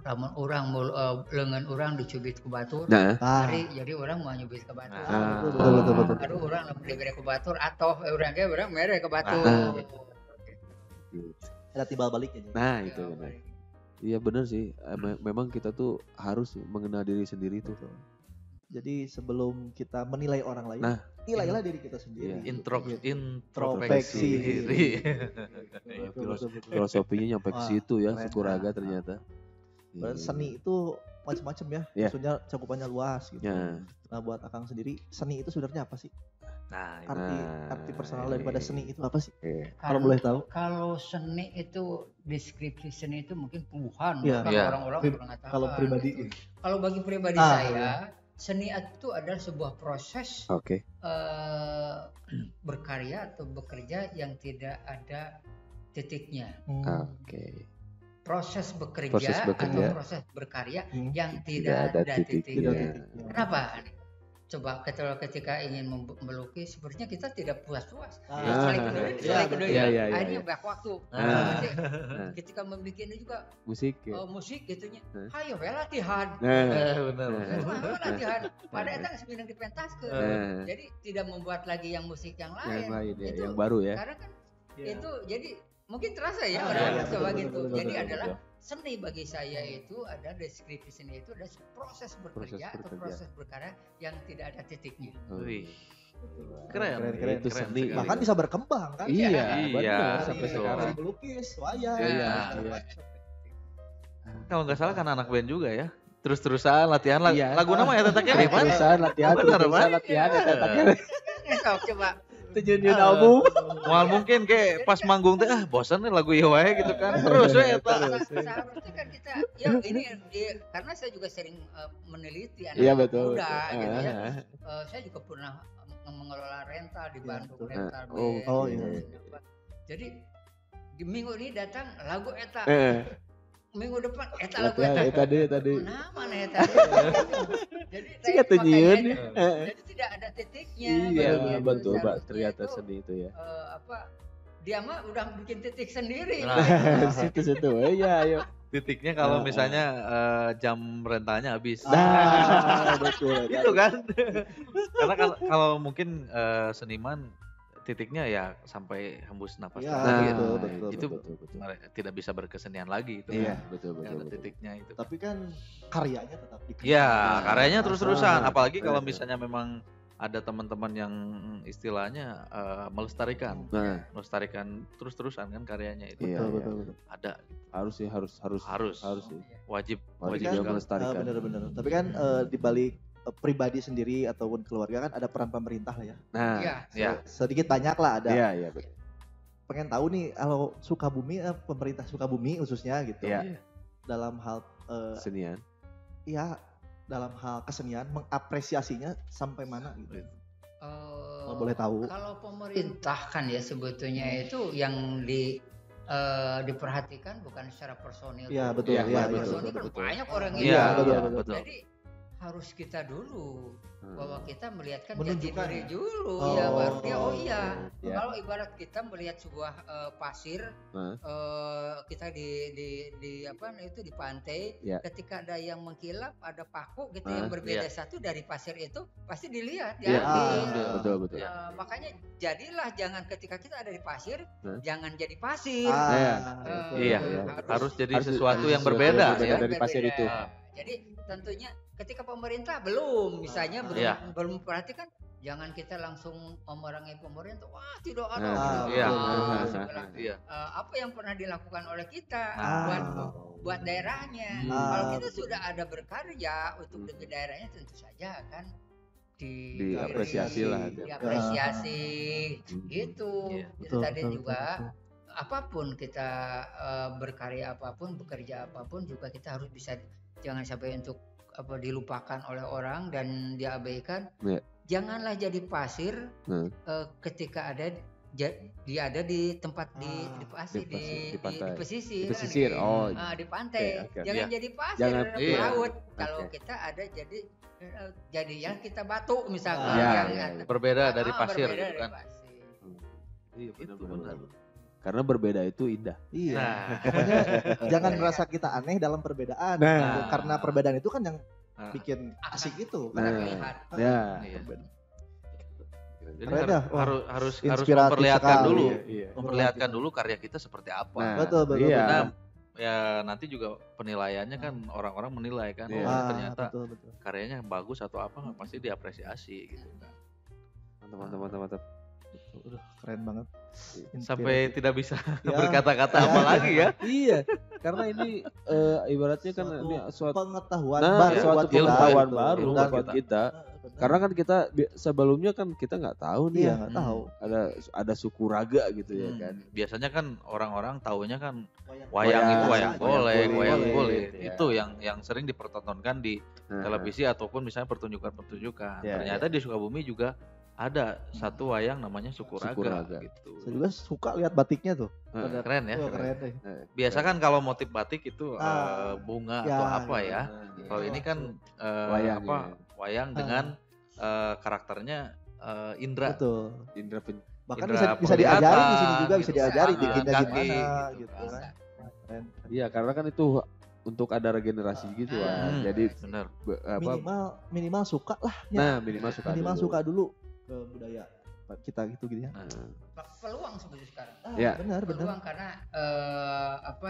lamun orang lengan orang dicubit ke batur, jadi orang mau nyubit ke batur. Betul. Orang lamun diberi ke batur atau orang mere ke batur. ada timbal baliknya. Nah itu benar. Iya benar sih. Memang kita tuh harus mengenal diri sendiri tuh. Jadi sebelum kita menilai orang lain, nilailah diri kita sendiri. Introspeksi diri. Filosofinya nyampe ke situ ya, Sukuraga ternyata. Seni itu macam-macam ya, maksudnya cakupannya luas gitu. Nah buat Akang sendiri, seni itu sebenarnya apa sih? Arti personal daripada seni itu apa sih? Kalau boleh tahu? Kalau seni itu, deskripsi seni itu mungkin puluhan, orang-orang mengatakan. Kalau pribadi? Kalau bagi pribadi saya, seni itu adalah sebuah proses berkarya atau bekerja yang tidak ada titiknya. Proses bekerja atau proses berkarya yang tidak ada titiknya. Kenapa? Coba ketika ingin melukis, sebenarnya kita tidak puas-puas. Akhirnya banyak waktu. Ketika membuat ini juga musik gitunya. Ayo latihan. Latihan. Pada etang sebenarnya dipentaskeun. Jadi tidak membuat lagi yang musik yang lain. Itu, yang baru ya. Karena kan itu jadi mungkin terasa ya orang coba gitu. Jadi adalah seni bagi saya itu ada deskripsi seni itu ada proses bekerja atau proses berkarya yang tidak ada titiknya. Keren. Itu seni. Bahkan bisa berkembang kan? Iya. Sampai sekarang melukis, wayang. Kalau nggak salah kan anak band juga ya. Terus-terusan latihan lagu nama ya tetaknya nih. Terus-terusan latihan ya tetaknya. Coba Tujuan album. Mual mungkin kayak pas manggung teh bosan nih lagu ieu wae gitu kan. Terus we eta. Seharusnya kan kita ini karena saya juga sering meneliti anak muda gitu ya. Saya juga pernah mengelola rental di Bandung, rental band. Jadi di minggu ini datang lagu eta. Minggu depan eta lagu eta. Tadi. Mana eta? Jadi jadi tidak ada titiknya. Iya, betul Pak. Ternyata seni itu ya. Dia mah udah bikin titik sendiri. Situ. Iya. Titiknya kalau misalnya jam rentalnya habis. Betul. Gitu kan. Karena kalau mungkin seniman titiknya ya sampai hembus napas lagi betul. Itu tidak bisa berkesenian lagi itu. Iya, betul. Titiknya itu. Tapi kan karyanya tetap dikembangkan. Iya, karyanya terus-terusan. Apalagi kalau misalnya memang ada teman-teman yang istilahnya melestarikan terus-terusan kan karyanya itu. Betul. Ada. Harus sih. Wajib juga melestarikan. Benar. Tapi kan di balik pribadi sendiri ataupun keluarga kan ada peran pemerintah lah ya. Sedikit banyak lah ada. Iya. Pengen tahu nih kalau Sukabumi, pemerintah Sukabumi khususnya gitu. Dalam hal kesenian. Iya, dalam hal kesenian mengapresiasinya sampai mana gitu. Kalau boleh tahu. Kalau pemerintah kan ya sebetulnya itu yang diperhatikan bukan secara personil. Iya, betul. Personil kan banyak orang ini. Iya, betul. Jadi harus kita dulu bahwa kita melihatkan jati diri dulu baru dia kalau ibarat kita melihat sebuah pasir kita di apa itu di pantai ketika ada yang mengkilap ada paku gitu yang berbeda satu dari pasir itu pasti dilihat betul. Makanya jadilah jangan ketika kita ada di pasir jangan jadi pasir harus jadi sesuatu yang berbeda dari pasir itu. Jadi tentunya ketika pemerintah belum memperhatikan jangan kita langsung memerangi pemerintah. Wah, tidak ada. Apa yang pernah dilakukan oleh kita buat daerahnya. Kalau kita sudah ada berkarya untuk demi daerahnya tentu saja kan diapresiasi lah. Diapresiasi gitu. Itu tadi juga apapun kita berkarya apapun, bekerja apapun juga kita harus bisa jangan sampai untuk dilupakan oleh orang dan diabaikan. Janganlah jadi pasir ketika dia ada di tempat di pasir di pesisir. Di pantai. Jangan jadi pasir di laut. Kalau kita ada jadi yang kita batu misalkan yang berbeda dari pasir kan. Iya benar. Karena berbeda itu indah. Iya. Pokoknya jangan merasa kita aneh dalam perbedaan. Karena perbedaan itu kan yang bikin asik itu. Jadi harus memperlihatkan dulu, memperlihatkan dulu karya kita seperti apa. Nah, betul. Nah, ya nanti juga penilaiannya kan orang-orang menilai kan, ternyata karyanya bagus atau apa pasti diapresiasi gitu kan. Mantap. Keren banget. Sampai tidak bisa berkata-kata apa lagi ya. Iya, karena ini ibaratnya kan ini suatu pengetahuan baru buat kita. Karena kan kita sebelumnya kan kita nggak tahu nih, nggak tahu. Ada suku raga gitu ya kan. Biasanya kan orang-orang taunya kan wayang golek. Itu yang sering dipertontonkan di televisi ataupun misalnya pertunjukan. Ternyata di Sukabumi juga ada satu wayang namanya suku raga gitu. Saya juga suka lihat batiknya tuh. Keren ya. Keren. Biasa kan kalau motif batik itu bunga atau apa ya. Kalau ini kan wayang dengan karakternya indra. Betul. Indra bahkan bisa diajari di sini juga, bisa diajari bikinnya gimana gitu kan. Iya, karena kan itu untuk ada regenerasi gitu kan. Jadi benar. Minimal suka lah. Minimal suka dulu ke budaya kita gitu ya. Peluang sebenarnya sekarang. Benar. Peluang karena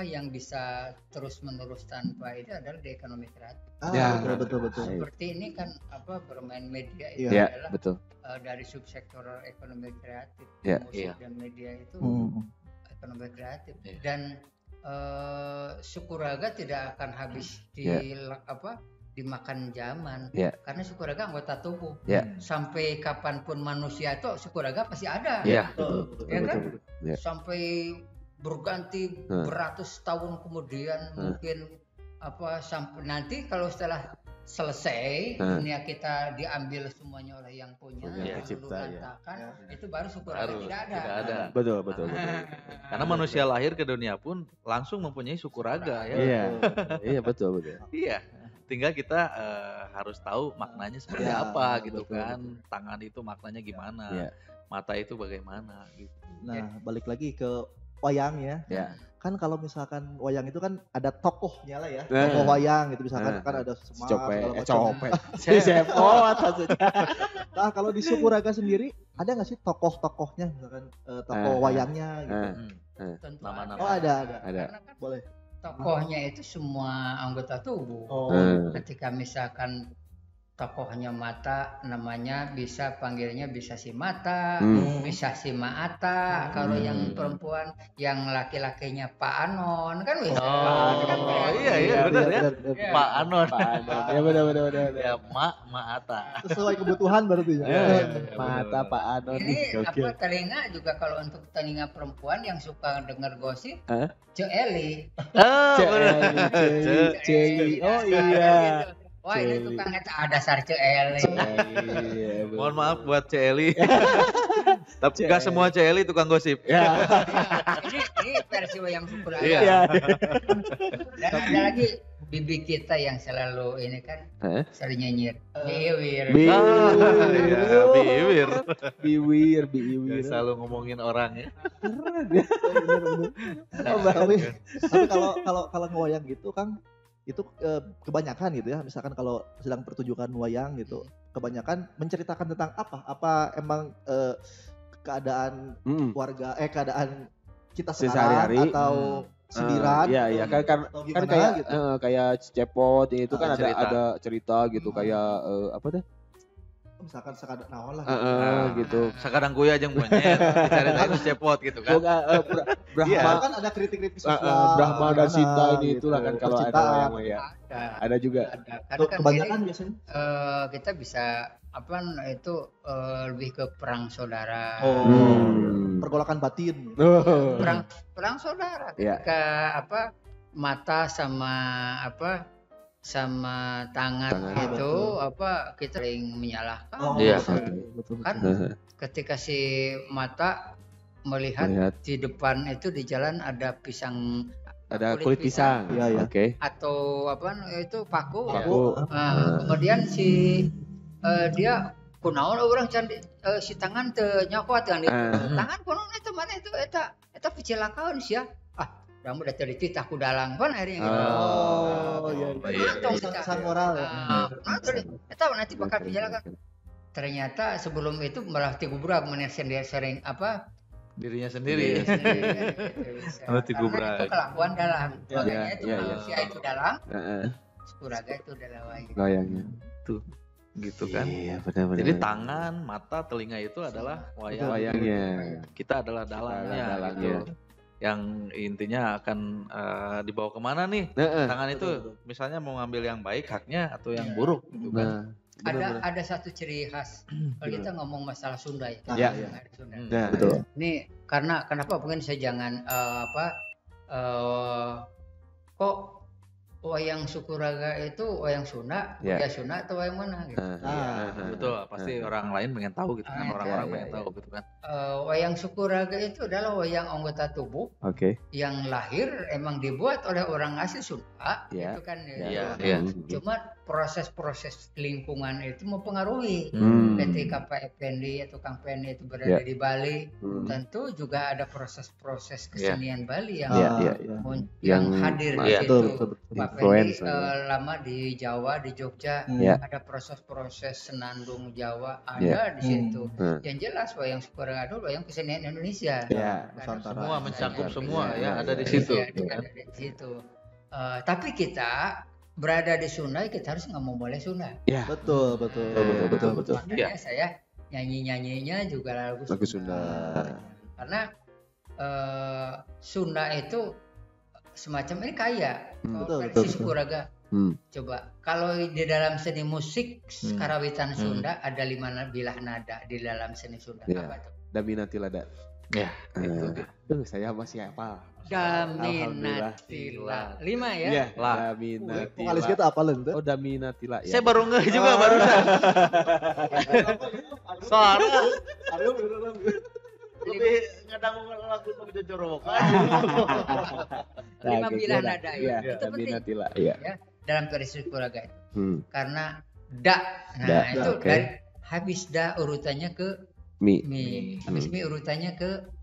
yang bisa terus menerus tanpa itu adalah di ekonomi kreatif. Betul. Seperti ini kan bermain media itu adalah betul. Dari subsektor ekonomi kreatif, musik dan media itu ekonomi kreatif dan Sukuraga tidak akan habis dimakan zaman karena Sukuraga anggota tubuh sampai kapanpun manusia itu Sukuraga pasti ada kan sampai berganti beratus tahun kemudian mungkin sampai nanti kalau setelah selesai dunia kita diambil semuanya oleh yang punya ciptakan itu baru Sukuraga tidak ada. Betul. Karena manusia lahir ke dunia pun langsung mempunyai Sukuraga ya. Iya betul. Iya. Tinggal kita harus tahu maknanya seperti apa gitu kan. Tangan itu maknanya gimana, mata itu bagaimana gitu. Nah, balik lagi ke wayang ya. Kan kalau misalkan wayang itu kan ada tokohnya lah ya. Tokoh wayang gitu misalkan kan ada Semar, Copet. Cepot maksudnya. Nah, kalau di Sukuraga sendiri ada enggak sih tokoh-tokohnya misalkan tokoh wayangnya gitu. Nama-nama. Ada. Boleh. Tokohnya itu semua anggota tubuh. Ketika misalkan tokohnya Mata, namanya panggilnya bisa si Mata, bisa si Maata. Kalau yang perempuan, yang laki-lakinya Pak Anon kan bisa. Iya benar ya. Pak Anon. Ya benar. Ya Maata. Sesuai kebutuhan berarti. Mata Pak Anon. Ini telinga juga kalau untuk telinga perempuan yang suka dengar gosip, Ceeli. Ceeli. Oh iya. Wah ini tukang dasar Ceeli. Mohon maaf buat Ceeli. Tapi gak semua Ceeli tukang gosip. Ini versi yang Sukuraga. Dan ada lagi bibi kita yang selalu ini kan sering nyinyir. Biwir. Selalu ngomongin orang ya. Tapi kalau ngewayang gitu Kang, itu kebanyakan gitu ya, misalkan kalau sedang pertunjukan wayang gitu kebanyakan menceritakan tentang apa emang keadaan warga keadaan kita sekarang atau sindiran kan kayak gitu. Kayak Cepot itu kan ada cerita gitu kayak misalkan sekadar naon lah gitu. Sekadang kuya jeung monyet dicaritain Cepot gitu kan. Brahma kan ada kritik-kritik sosial. Brahma dan Sita ini itulah kan kalau ada yang ada juga. Kebanyakan biasanya kita bisa lebih ke perang saudara. Pergolakan batin. Perang saudara. Ketika Mata sama tangan itu kita sering menyalahkan. Betul. Kan ketika si Mata melihat di depan itu di jalan ada pisang, ada kulit pisang. Oke. Atau itu paku. Kemudian dia kunaon orang candi si tangan teu nyokot kan itu. Tangan kunaon itu mana itu eta kecelakaan sia. Kamu udah teliti tak dalang kan akhirnya gitu. Pesan moral ya. Eta nanti bakal berjalan ternyata sebelum itu malah tigubrak sendiri sering dirinya sendiri. Karena itu kelakuan dalam. Makanya itu manusia itu dalam. Sukuraga itu adalah wayangnya. Tuh. Gitu kan. Iya, benar. Jadi tangan, mata, telinga itu adalah wayangnya. Kita adalah dalangnya. Gitu. Yang intinya akan dibawa kemana nih? Tangan itu misalnya mau ngambil yang baik haknya atau yang buruk gitu kan. Ada satu ciri khas kalau kita ngomong masalah Sunda ya. Sunda. Betul. Ini karena kenapa mungkin saya jangan kok wayang Sukuraga itu wayang Sunda, budaya Sunda atau wayang mana gitu. Betul, pasti orang lain pengen tahu gitu kan, orang-orang pengen tahu gitu kan. Wayang Sukuraga itu adalah wayang anggota tubuh yang lahir emang dibuat oleh orang asli Sunda, gitu kan. Cuma proses-proses lingkungan itu mempengaruhi. Ketika Pak Effendi atau Kang Pendi itu berada di Bali, tentu juga ada proses-proses kesenian Bali yang hadir di situ. Pak Pendi lama di Jawa, di Jogja, ada proses-proses senandung Jawa ada di situ. Yang jelas wayang Sukuraga itu wayang kesenian Indonesia. Semua mencakup semua ada di situ. Tapi kita berada di Sunda, kita harus ngomong boleh Sunda. Betul. Makanya saya nyanyinya juga lagu Sunda. Karena Sunda itu semacam ini kaya. Versi Sukuraga. Coba kalau di dalam seni musik karawitan Sunda ada 5 bilah nada di dalam seni Sunda. Apa itu? Daminatilada. Itu saya masih hafal. Daminatila 5 ya? Daminatila. Vokalis kita apa tuh? Oh, Daminatila ya. Saya baru ngeh juga barusan. Soalnya lebih ngadang lagu itu jorokan. 5 bilah nada ya. Itu Daminatila ya. Dalam versi Sukuraga itu. Karena itu dari habis urutannya ke mi. Habis mi urutannya ke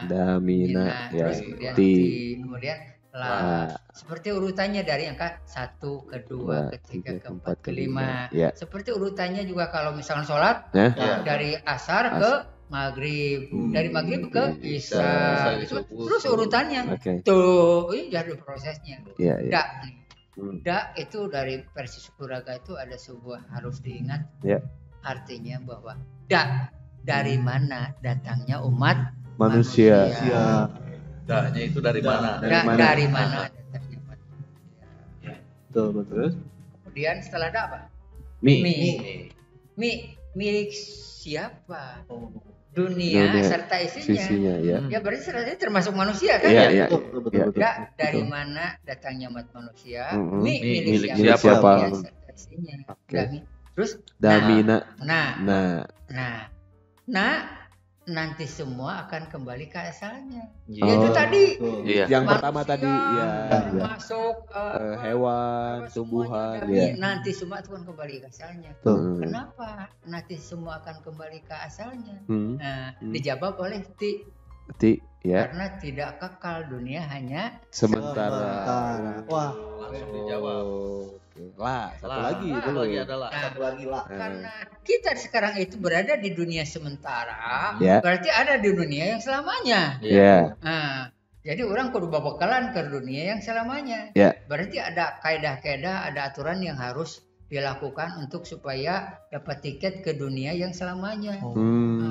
damina terus kemudian la. Seperti urutannya dari angka 1 ke 2 ke 3 ke 4 ke 5. Seperti urutannya juga kalau misalkan sholat dari asar ke maghrib, dari maghrib ke isya, terus urutannya. Tuh, ini jadi prosesnya. Da itu dari versi Sukuraga itu ada sebuah harus diingat. Artinya bahwa dari mana datangnya umat manusia. Da-nya itu dari mana? Dari mana datangnya umat manusia. Betul. Kemudian setelah da apa? Mi milik siapa? Dunia serta isinya. Ya berarti serta termasuk manusia kan? Betul. Dari mana datangnya umat manusia? Milik siapa? Serta isinya. Terus damina. Nanti semua akan kembali ke asalnya. Itu tadi. Yang pertama tadi masuk hewan, tumbuhan. Nanti semua akan kembali ke asalnya. Kenapa? Nanti semua akan kembali ke asalnya. Dijawab oleh ti. Karena tidak kekal, dunia hanya sementara. Wah, langsung dijawab. Satu lagi adalah. Karena kita sekarang itu berada di dunia sementara, berarti ada di dunia yang selamanya. Jadi orang kudu babakalan ke dunia yang selamanya. Berarti ada kaidah-kaidah, ada aturan yang harus dilakukan untuk supaya dapat tiket ke dunia yang selamanya.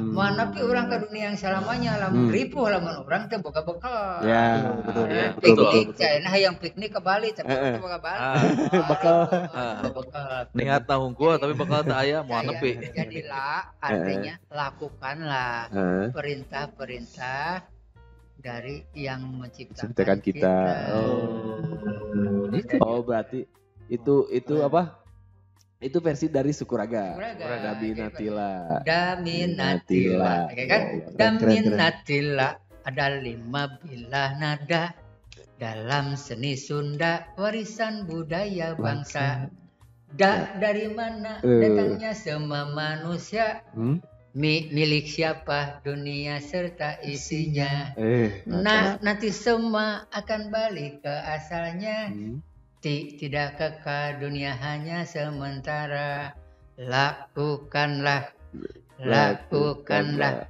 Mana pi orang ke dunia yang selamanya, lamun ripuh lamun orang teh boga bekal. Betul. Piknik, nah yang piknik ke Bali tapi boga Bali. Bekal. Niat hungkul tapi bekal teu aya moal nepi. Jadilah artinya lakukanlah perintah-perintah dari yang menciptakan kita. Oh, berarti itu apa? Itu versi dari Sukuraga. Daminatila. Daminatila ada 5 bilah nada dalam seni Sunda, warisan budaya bangsa. Dari mana datangnya semua manusia? Milik siapa dunia serta isinya. Nanti semua akan balik ke asalnya. Tidak kekal, dunia hanya sementara. Lakukanlah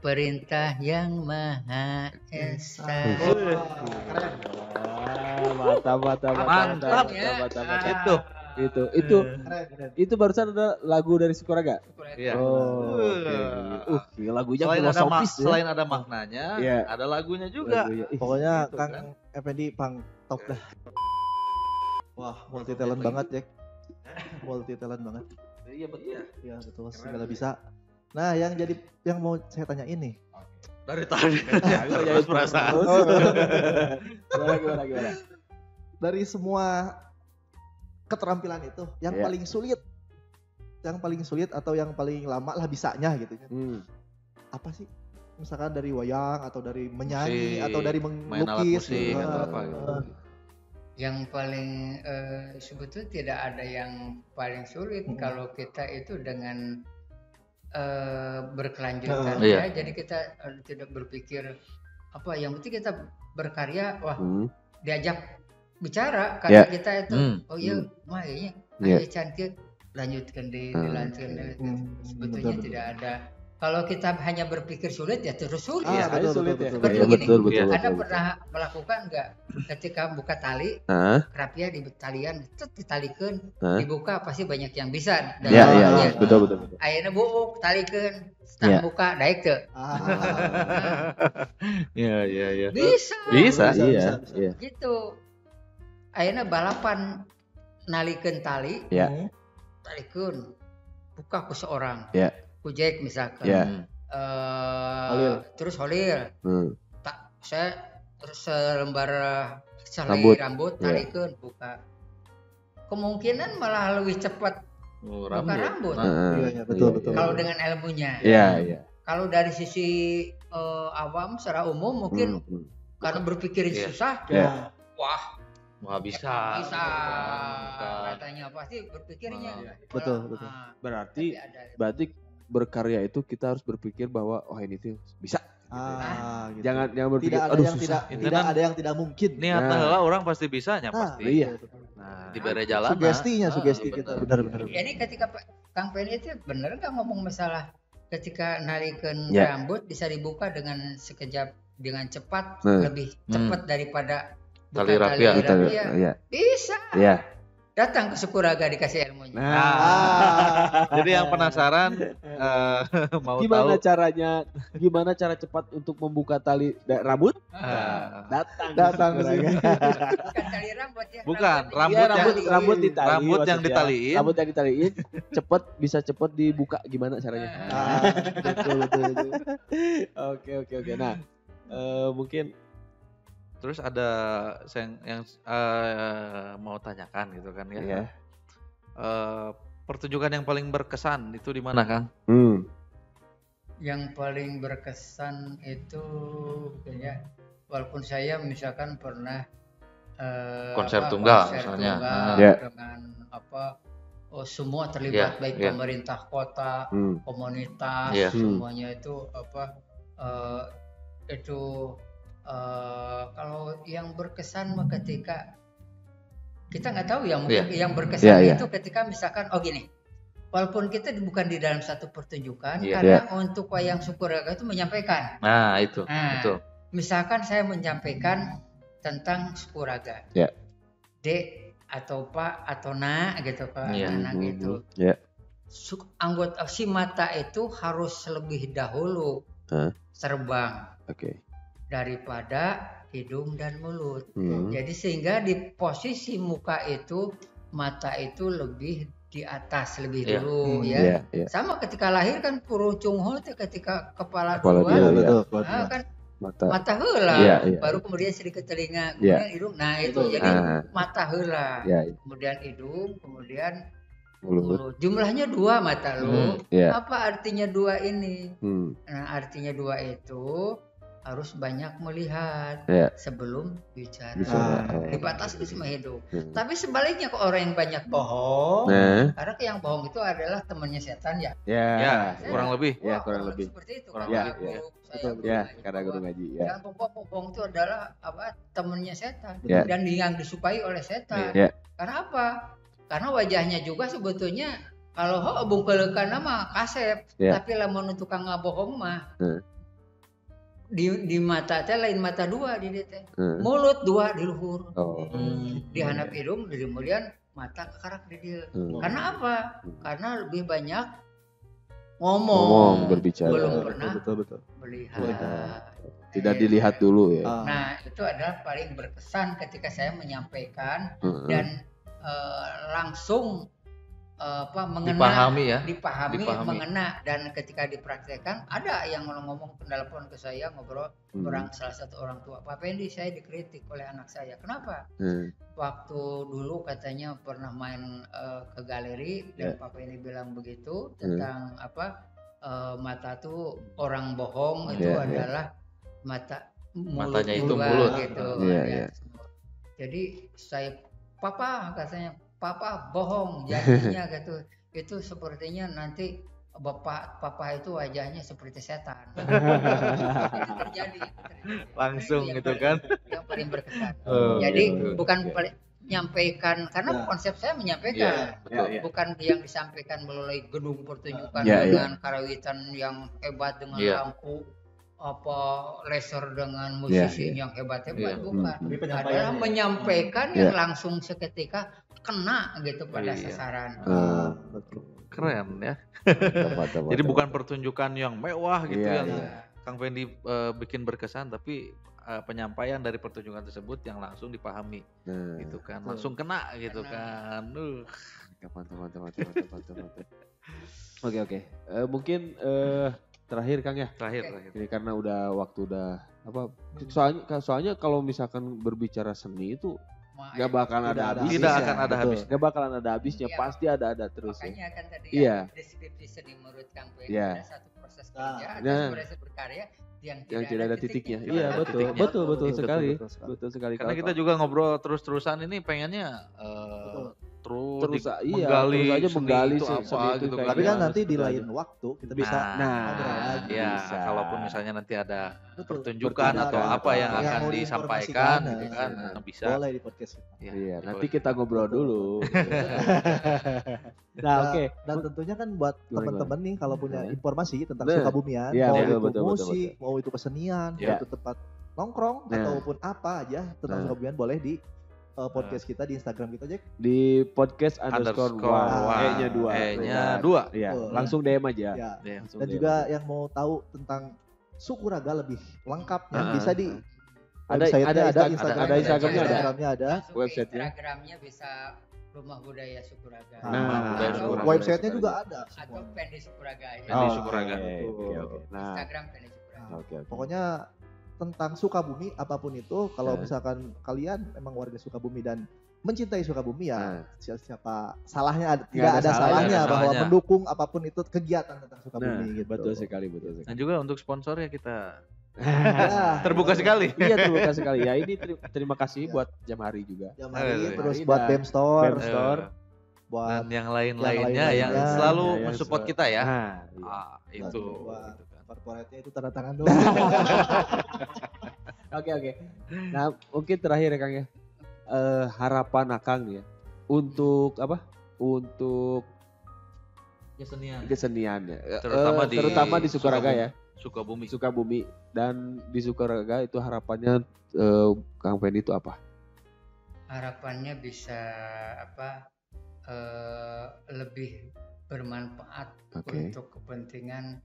perintah yang Maha Esa. Mantap. Itu barusan ada lagu dari Sukuraga. Iya. Okay. Lagunya filosofis. Selain ada maknanya, ada lagunya juga. Pokoknya gitu, Kang Effendi pang top dah. Wah, multi talent banget, Jack. Multi talent banget. Iya betul. Iya betul, segala bisa. Nah, yang mau saya tanya ini. Dari tadi harus perasaan. Gimana? Dari semua keterampilan itu, yang paling sulit atau yang paling lama lah bisanya gitu kan. Apa sih? Misalkan dari wayang atau dari menyanyi atau dari melukis gitu. Atau apa gitu. Yang paling sebetulnya tidak ada yang paling sulit kalau kita itu dengan berkelanjutan ya. Jadi kita tidak berpikir apa, yang penting kita berkarya, diajak bicara karena kita itu ayo cantik lanjutkan dilanjutkan. Sebetulnya tidak ada. Kalau kita hanya berpikir sulit ya terus sulit. Betul. Anda pernah melakukan enggak ketika buka tali, rapia di talian, ditalikan, dibuka pasti banyak yang bisa. Iya, betul. Ayeuna buuk talikeun, setelah buka daek teu. Iya. Bisa. Iya. Gitu. Ayeuna balapan nalikeun tali, talikeun, buka ku seorang. Jack misalkan, terus Holil, saya terus selembar rambut tarikeun buka, kemungkinan malah lebih cepat buka rambut. Iya, betul. Kalau dengan ilmunya. Iya. Kalau dari sisi awam secara umum mungkin karena berpikir susah, wah bisa. Katanya pasti berpikirnya. Betul. Berarti berkarya itu kita harus berpikir bahwa ini tuh bisa. Gitu. Jangan berpikir susah. Tidak ada yang tidak mungkin. Niatnya heula orang pasti bisanya pasti. Iya. Dibere jalan. Sugesti kita benar. Ini ketika Kang Penny itu benar enggak ngomong masalah ketika nalikeun rambut bisa dibuka dengan sekejap, dengan cepat, lebih cepat daripada tali rapia. Bisa. Iya. Datang ke Sukuraga dikasih ilmunya. Jadi yang penasaran mau gimana tahu gimana cara cepat untuk membuka tali rambut? Datang ke sini. Bukan tali rambut ya. Bukan, rambut ditali. Rambut yang ditaliin. Rambut yang ditaliin bisa cepat dibuka, gimana caranya? Betul. Oke. Nah, mungkin terus ada yang mau tanyakan gitu kan ya. Iya. Pertunjukan yang paling berkesan itu di mana, Kang? Yang paling berkesan itu kayaknya, walaupun saya misalkan pernah konser tunggal misalnya dengan semua terlibat baik pemerintah kota, komunitas, semuanya itu kalau yang berkesan mah ketika kita nggak tahu ya, mungkin yang berkesan itu ketika misalkan gini, walaupun kita bukan di dalam satu pertunjukan, karena untuk wayang Sukuraga itu menyampaikan. Betul. Misalkan saya menyampaikan tentang Sukuraga, Dek atau Pak atau Nak gitu ke anak itu. Anggota si mata itu harus lebih dahulu terbang. Daripada hidung dan mulut. Jadi sehingga di posisi muka itu mata itu lebih di atas lebih dulu ya. Sama ketika lahir kan Puru Chungho ketika kepala duluan, kan mata heula, baru kemudian sedikit telinga, kemudian hidung. Nah itu jadi mata heula, kemudian hidung, kemudian mulut. Jumlahnya 2 mata lu. Apa artinya 2 ini? Nah artinya 2 itu harus banyak melihat sebelum bicara. Dibatasi sama hidup. Tapi sebaliknya kok orang yang banyak bohong, karena yang bohong itu adalah temannya setan ya. Kurang lebih. Kurang lebih seperti itu. Karena guru ngaji. Yang bohong itu adalah temannya setan dan yang disupai oleh setan. Karena apa? Karena wajahnya juga sebetulnya Kalau bungkeleukana mah kasep, tapi lamun tukang ngabohong mah di mata teh lain mata dua di dieu teh. Mulut dua di luhur. Di handap hidung di kemudian mata kekarak di dieu. Karena apa? Karena lebih banyak ngomong berbicara. Belum pernah betul. melihat. Tidak dilihat dulu ya. Nah, itu adalah paling berkesan ketika saya menyampaikan dan langsung mengena, dipahami, mengena, dan ketika dipraktekkan ada yang ngomong telepon ke saya ngobrol salah satu orang tua, Pak Pendi, saya dikritik oleh anak saya. Kenapa? Waktu dulu katanya pernah main ke galeri dan Pak Pendi bilang begitu tentang mata tuh orang bohong itu adalah matanya itu mulut gitu. Jadi saya katanya Papa bohong jadinya gitu. Itu sepertinya nanti Papa itu wajahnya seperti setan. terjadi. Langsung gitu kan. Yang paling berkesan. Jadi bukan menyampaikan karena konsep saya menyampaikan. Bukan yang disampaikan melalui gedung pertunjukan dengan karawitan yang hebat dengan lampu laser dengan musisi yang hebat-hebat bukan. Adalah menyampaikan yang langsung seketika kena gitu pada sasaran. Keren ya. Jadi bukan pertunjukan yang mewah gitu yang Kang Pendi bikin berkesan, tapi penyampaian dari pertunjukan tersebut yang langsung dipahami gitu kan, langsung kena gitu kan. Mantap. Oke. Mungkin terakhir Kang ya. Terakhir. Ini karena waktu udah soalnya kalau misalkan berbicara seni itu gak bakalan ada habisnya. Tidak akan ada habis. Gak bakalan ada habisnya, pasti ada terus. Makanya kan tadi deskripsi seni menurut Kang Pendi ada satu proses kerja, ada proses berkarya yang tidak ada titiknya. Iya, betul sekali. Karena kita juga ngobrol terus-terusan ini pengennya terus menggali itu apa gitu. Tapi kan nanti di lain waktu kita bisa ngobrol lagi. Ya, kalaupun misalnya nanti ada pertunjukan atau apa yang akan disampaikan gitu kan bisa. Boleh di podcast kita. Iya, nanti kita ngobrol dulu. Nah, oke. Dan tentunya kan buat teman-teman nih kalau punya informasi tentang Sukabumian, mau itu musik, mau itu kesenian, mau itu tempat nongkrong ataupun apa aja tentang Sukabumian boleh di podcast kita di Instagram kita Jack. Di podcast _1 E-nya 2. Iya, langsung DM aja. Ya. Dan juga yang mau tahu tentang Sukuraga lebih lengkap bisa di ada Instagramnya ada, websitenya. Instagramnya bisa Rumah Budaya Sukuraga. Websitenya juga ada. Atau Pendi Sukuraga aja. Pendi Sukuraga. Oke. Instagram Pendi Sukuraga. Oke. Pokoknya tentang Sukabumi apapun itu, kalau misalkan kalian memang warga Sukabumi dan mencintai Sukabumi siapa salahnya, tidak ada salahnya bahwa mendukung apapun itu kegiatan tentang Sukabumi gitu. Betul sekali. Dan juga untuk sponsor ya kita terbuka sekali. Iya, terbuka sekali. Ya ini terima kasih buat Jamhari juga. Terus buat BEM Store. Buat dan yang lain-lainnya yang selalu mensupport kita ya. Itu korporatnya itu tanda tangan doang. Oke. Nah, mungkin terakhir ya Kang ya. Harapan Akang ya untuk apa? Untuk kesenian ya. Terutama di Sukuraga ya. Sukabumi dan di Sukuraga itu harapannya Kang Pendi itu apa? Harapannya bisa lebih bermanfaat untuk kepentingan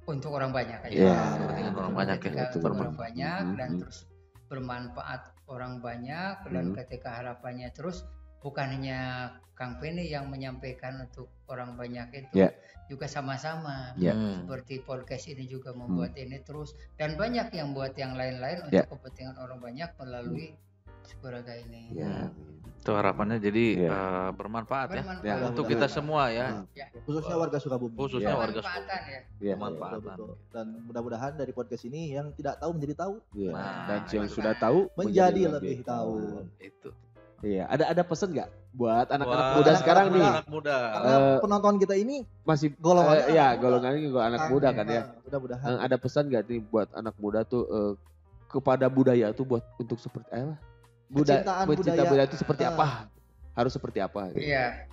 untuk orang banyak aja. Orang banyak untuk orang banyak dan terus bermanfaat orang banyak dan ketika harapannya terus bukan hanya Kang Pendi yang menyampaikan untuk orang banyak itu juga sama-sama seperti podcast ini juga membuat ini terus dan banyak yang buat yang lain-lain untuk kepentingan orang banyak melalui Sukuraga ini. Itu harapannya jadi bermanfaat ya untuk kita semua ya. Khususnya warga Sukabumi. Warga Sukabumi. Bermanfaatan. Dan mudah-mudahan dari podcast ini yang tidak tahu menjadi tahu. Dan yang sudah tahu menjadi lebih tahu. Itu. Iya, ada pesan nggak buat anak-anak muda sekarang nih? Anak muda. Karena penonton kita ini masih golongan golongannya juga anak muda kan ya. Mudah-mudahan. Ada pesan nggak nih buat anak muda tuh kepada budaya tuh buat untuk seperti apa? budaya itu seperti apa? Harus seperti apa? Gitu. Iya.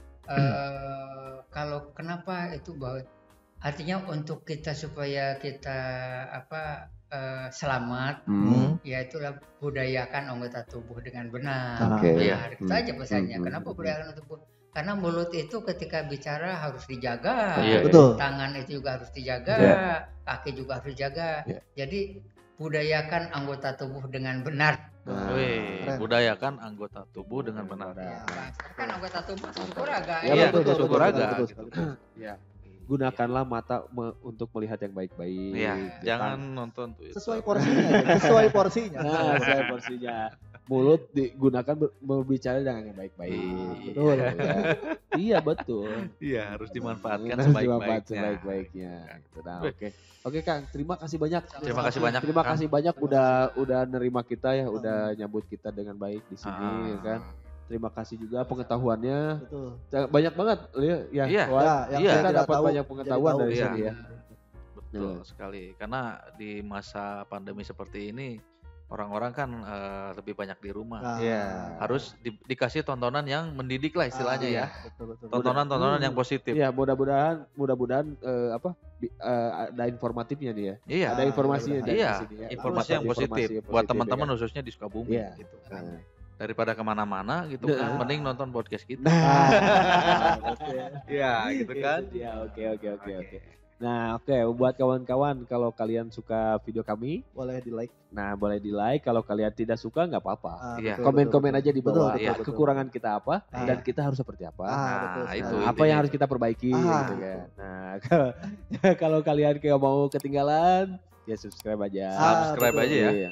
Kalau kenapa itu bahwa artinya untuk kita supaya kita selamat, ya itulah budayakan anggota tubuh dengan benar. Itu aja pesannya. Kenapa budayakan tubuh? Karena mulut itu ketika bicara harus dijaga, tangan itu juga harus dijaga, kaki juga harus dijaga. Jadi budayakan anggota tubuh dengan benar. Budayakan anggota tubuh dengan benar. Kan anggota tubuh Sukuraga. Iya, betul Sukuraga. Ya. Gunakanlah mata untuk melihat yang baik-baik. Iya, jangan nonton Twitter. Sesuai porsinya. Nah, sesuai porsinya. Mulut digunakan berbicara dengan yang baik-baik. Betul. Iya, betul. Iya, harus dimanfaatkan sebaik-baiknya. Nah, oke Kang, terima kasih banyak. Terima kasih banyak udah nerima kita ya, udah nyambut kita dengan baik di sini kan. Terima kasih juga pengetahuannya. Betul. Banyak banget ya. Kita dapat banyak pengetahuan dari sini ya. Betul sekali. Karena di masa pandemi seperti ini orang-orang kan lebih banyak di rumah. Harus dikasih tontonan yang mendidik lah istilahnya ya. Betul. Tontonan yang positif. Iya, mudah-mudahan ada informatifnya nih ya. Iya. Ada informasinya dari sini ya. Informasi yang positif buat teman-teman khususnya di Sukabumi gitu kan. Daripada kemana-mana gitu kan, mending nonton podcast kita. Ya gitu kan. Ya, oke. Nah, buat kawan-kawan, kalau kalian suka video kami, boleh di-like. Nah, boleh di-like. Kalau kalian tidak suka, nggak apa-apa. Komen-komen aja di bawah. Betul. Kekurangan kita apa dan kita harus seperti apa. Itu apa yang harus kita perbaiki. Gitu kan. Nah, kalau kalian kayak mau ketinggalan, ya subscribe aja. Subscribe aja ya.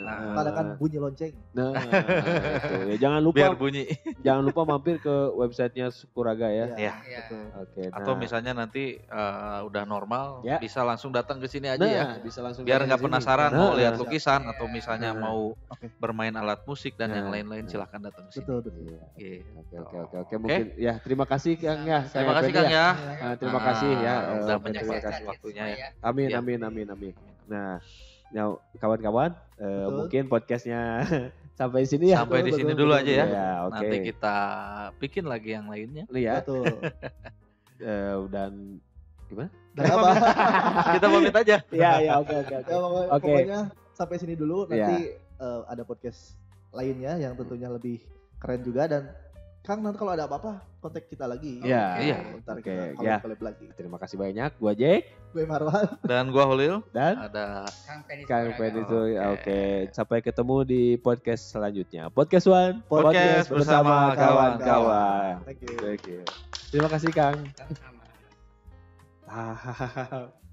Kan bunyi lonceng. Nah, itu. Ya, jangan lupa. Biar bunyi. Jangan lupa mampir ke websitenya Sukuraga ya. Iya. Oke. Atau misalnya nanti udah normal, bisa langsung datang ke sini aja ya. Bisa langsung. Biar nggak penasaran mau lihat lukisan atau misalnya mau bermain alat musik dan yang lain-lain, silahkan datang ke sini. Betul. Oke. Mungkin ya terima kasih Kang ya. Terima kasih Kang ya. Terima kasih ya. Udah menyempatkan waktunya ya. Amin. Nah, kawan-kawan, mungkin podcastnya sampai sini ya. Sampai di sini dulu aja ya. Okay. Nanti kita bikin lagi yang lainnya. Iya. Betul. Dan gimana? Kita pamit aja. Iya, oke. Pokoknya sampai sini dulu. Nanti ada podcast lainnya yang tentunya lebih keren juga, dan Kang, nanti kalau ada apa-apa kontak kita lagi. Iya. Ntar kita collab lagi. Terima kasih banyak. Gua Jack, gue Marwan, dan gua Holil, dan ada Kang Penny itu. Oke, sampai ketemu di podcast selanjutnya. Podcast One, podcast bersama kawan-kawan. Thank you. Terima kasih Kang. Sama-sama.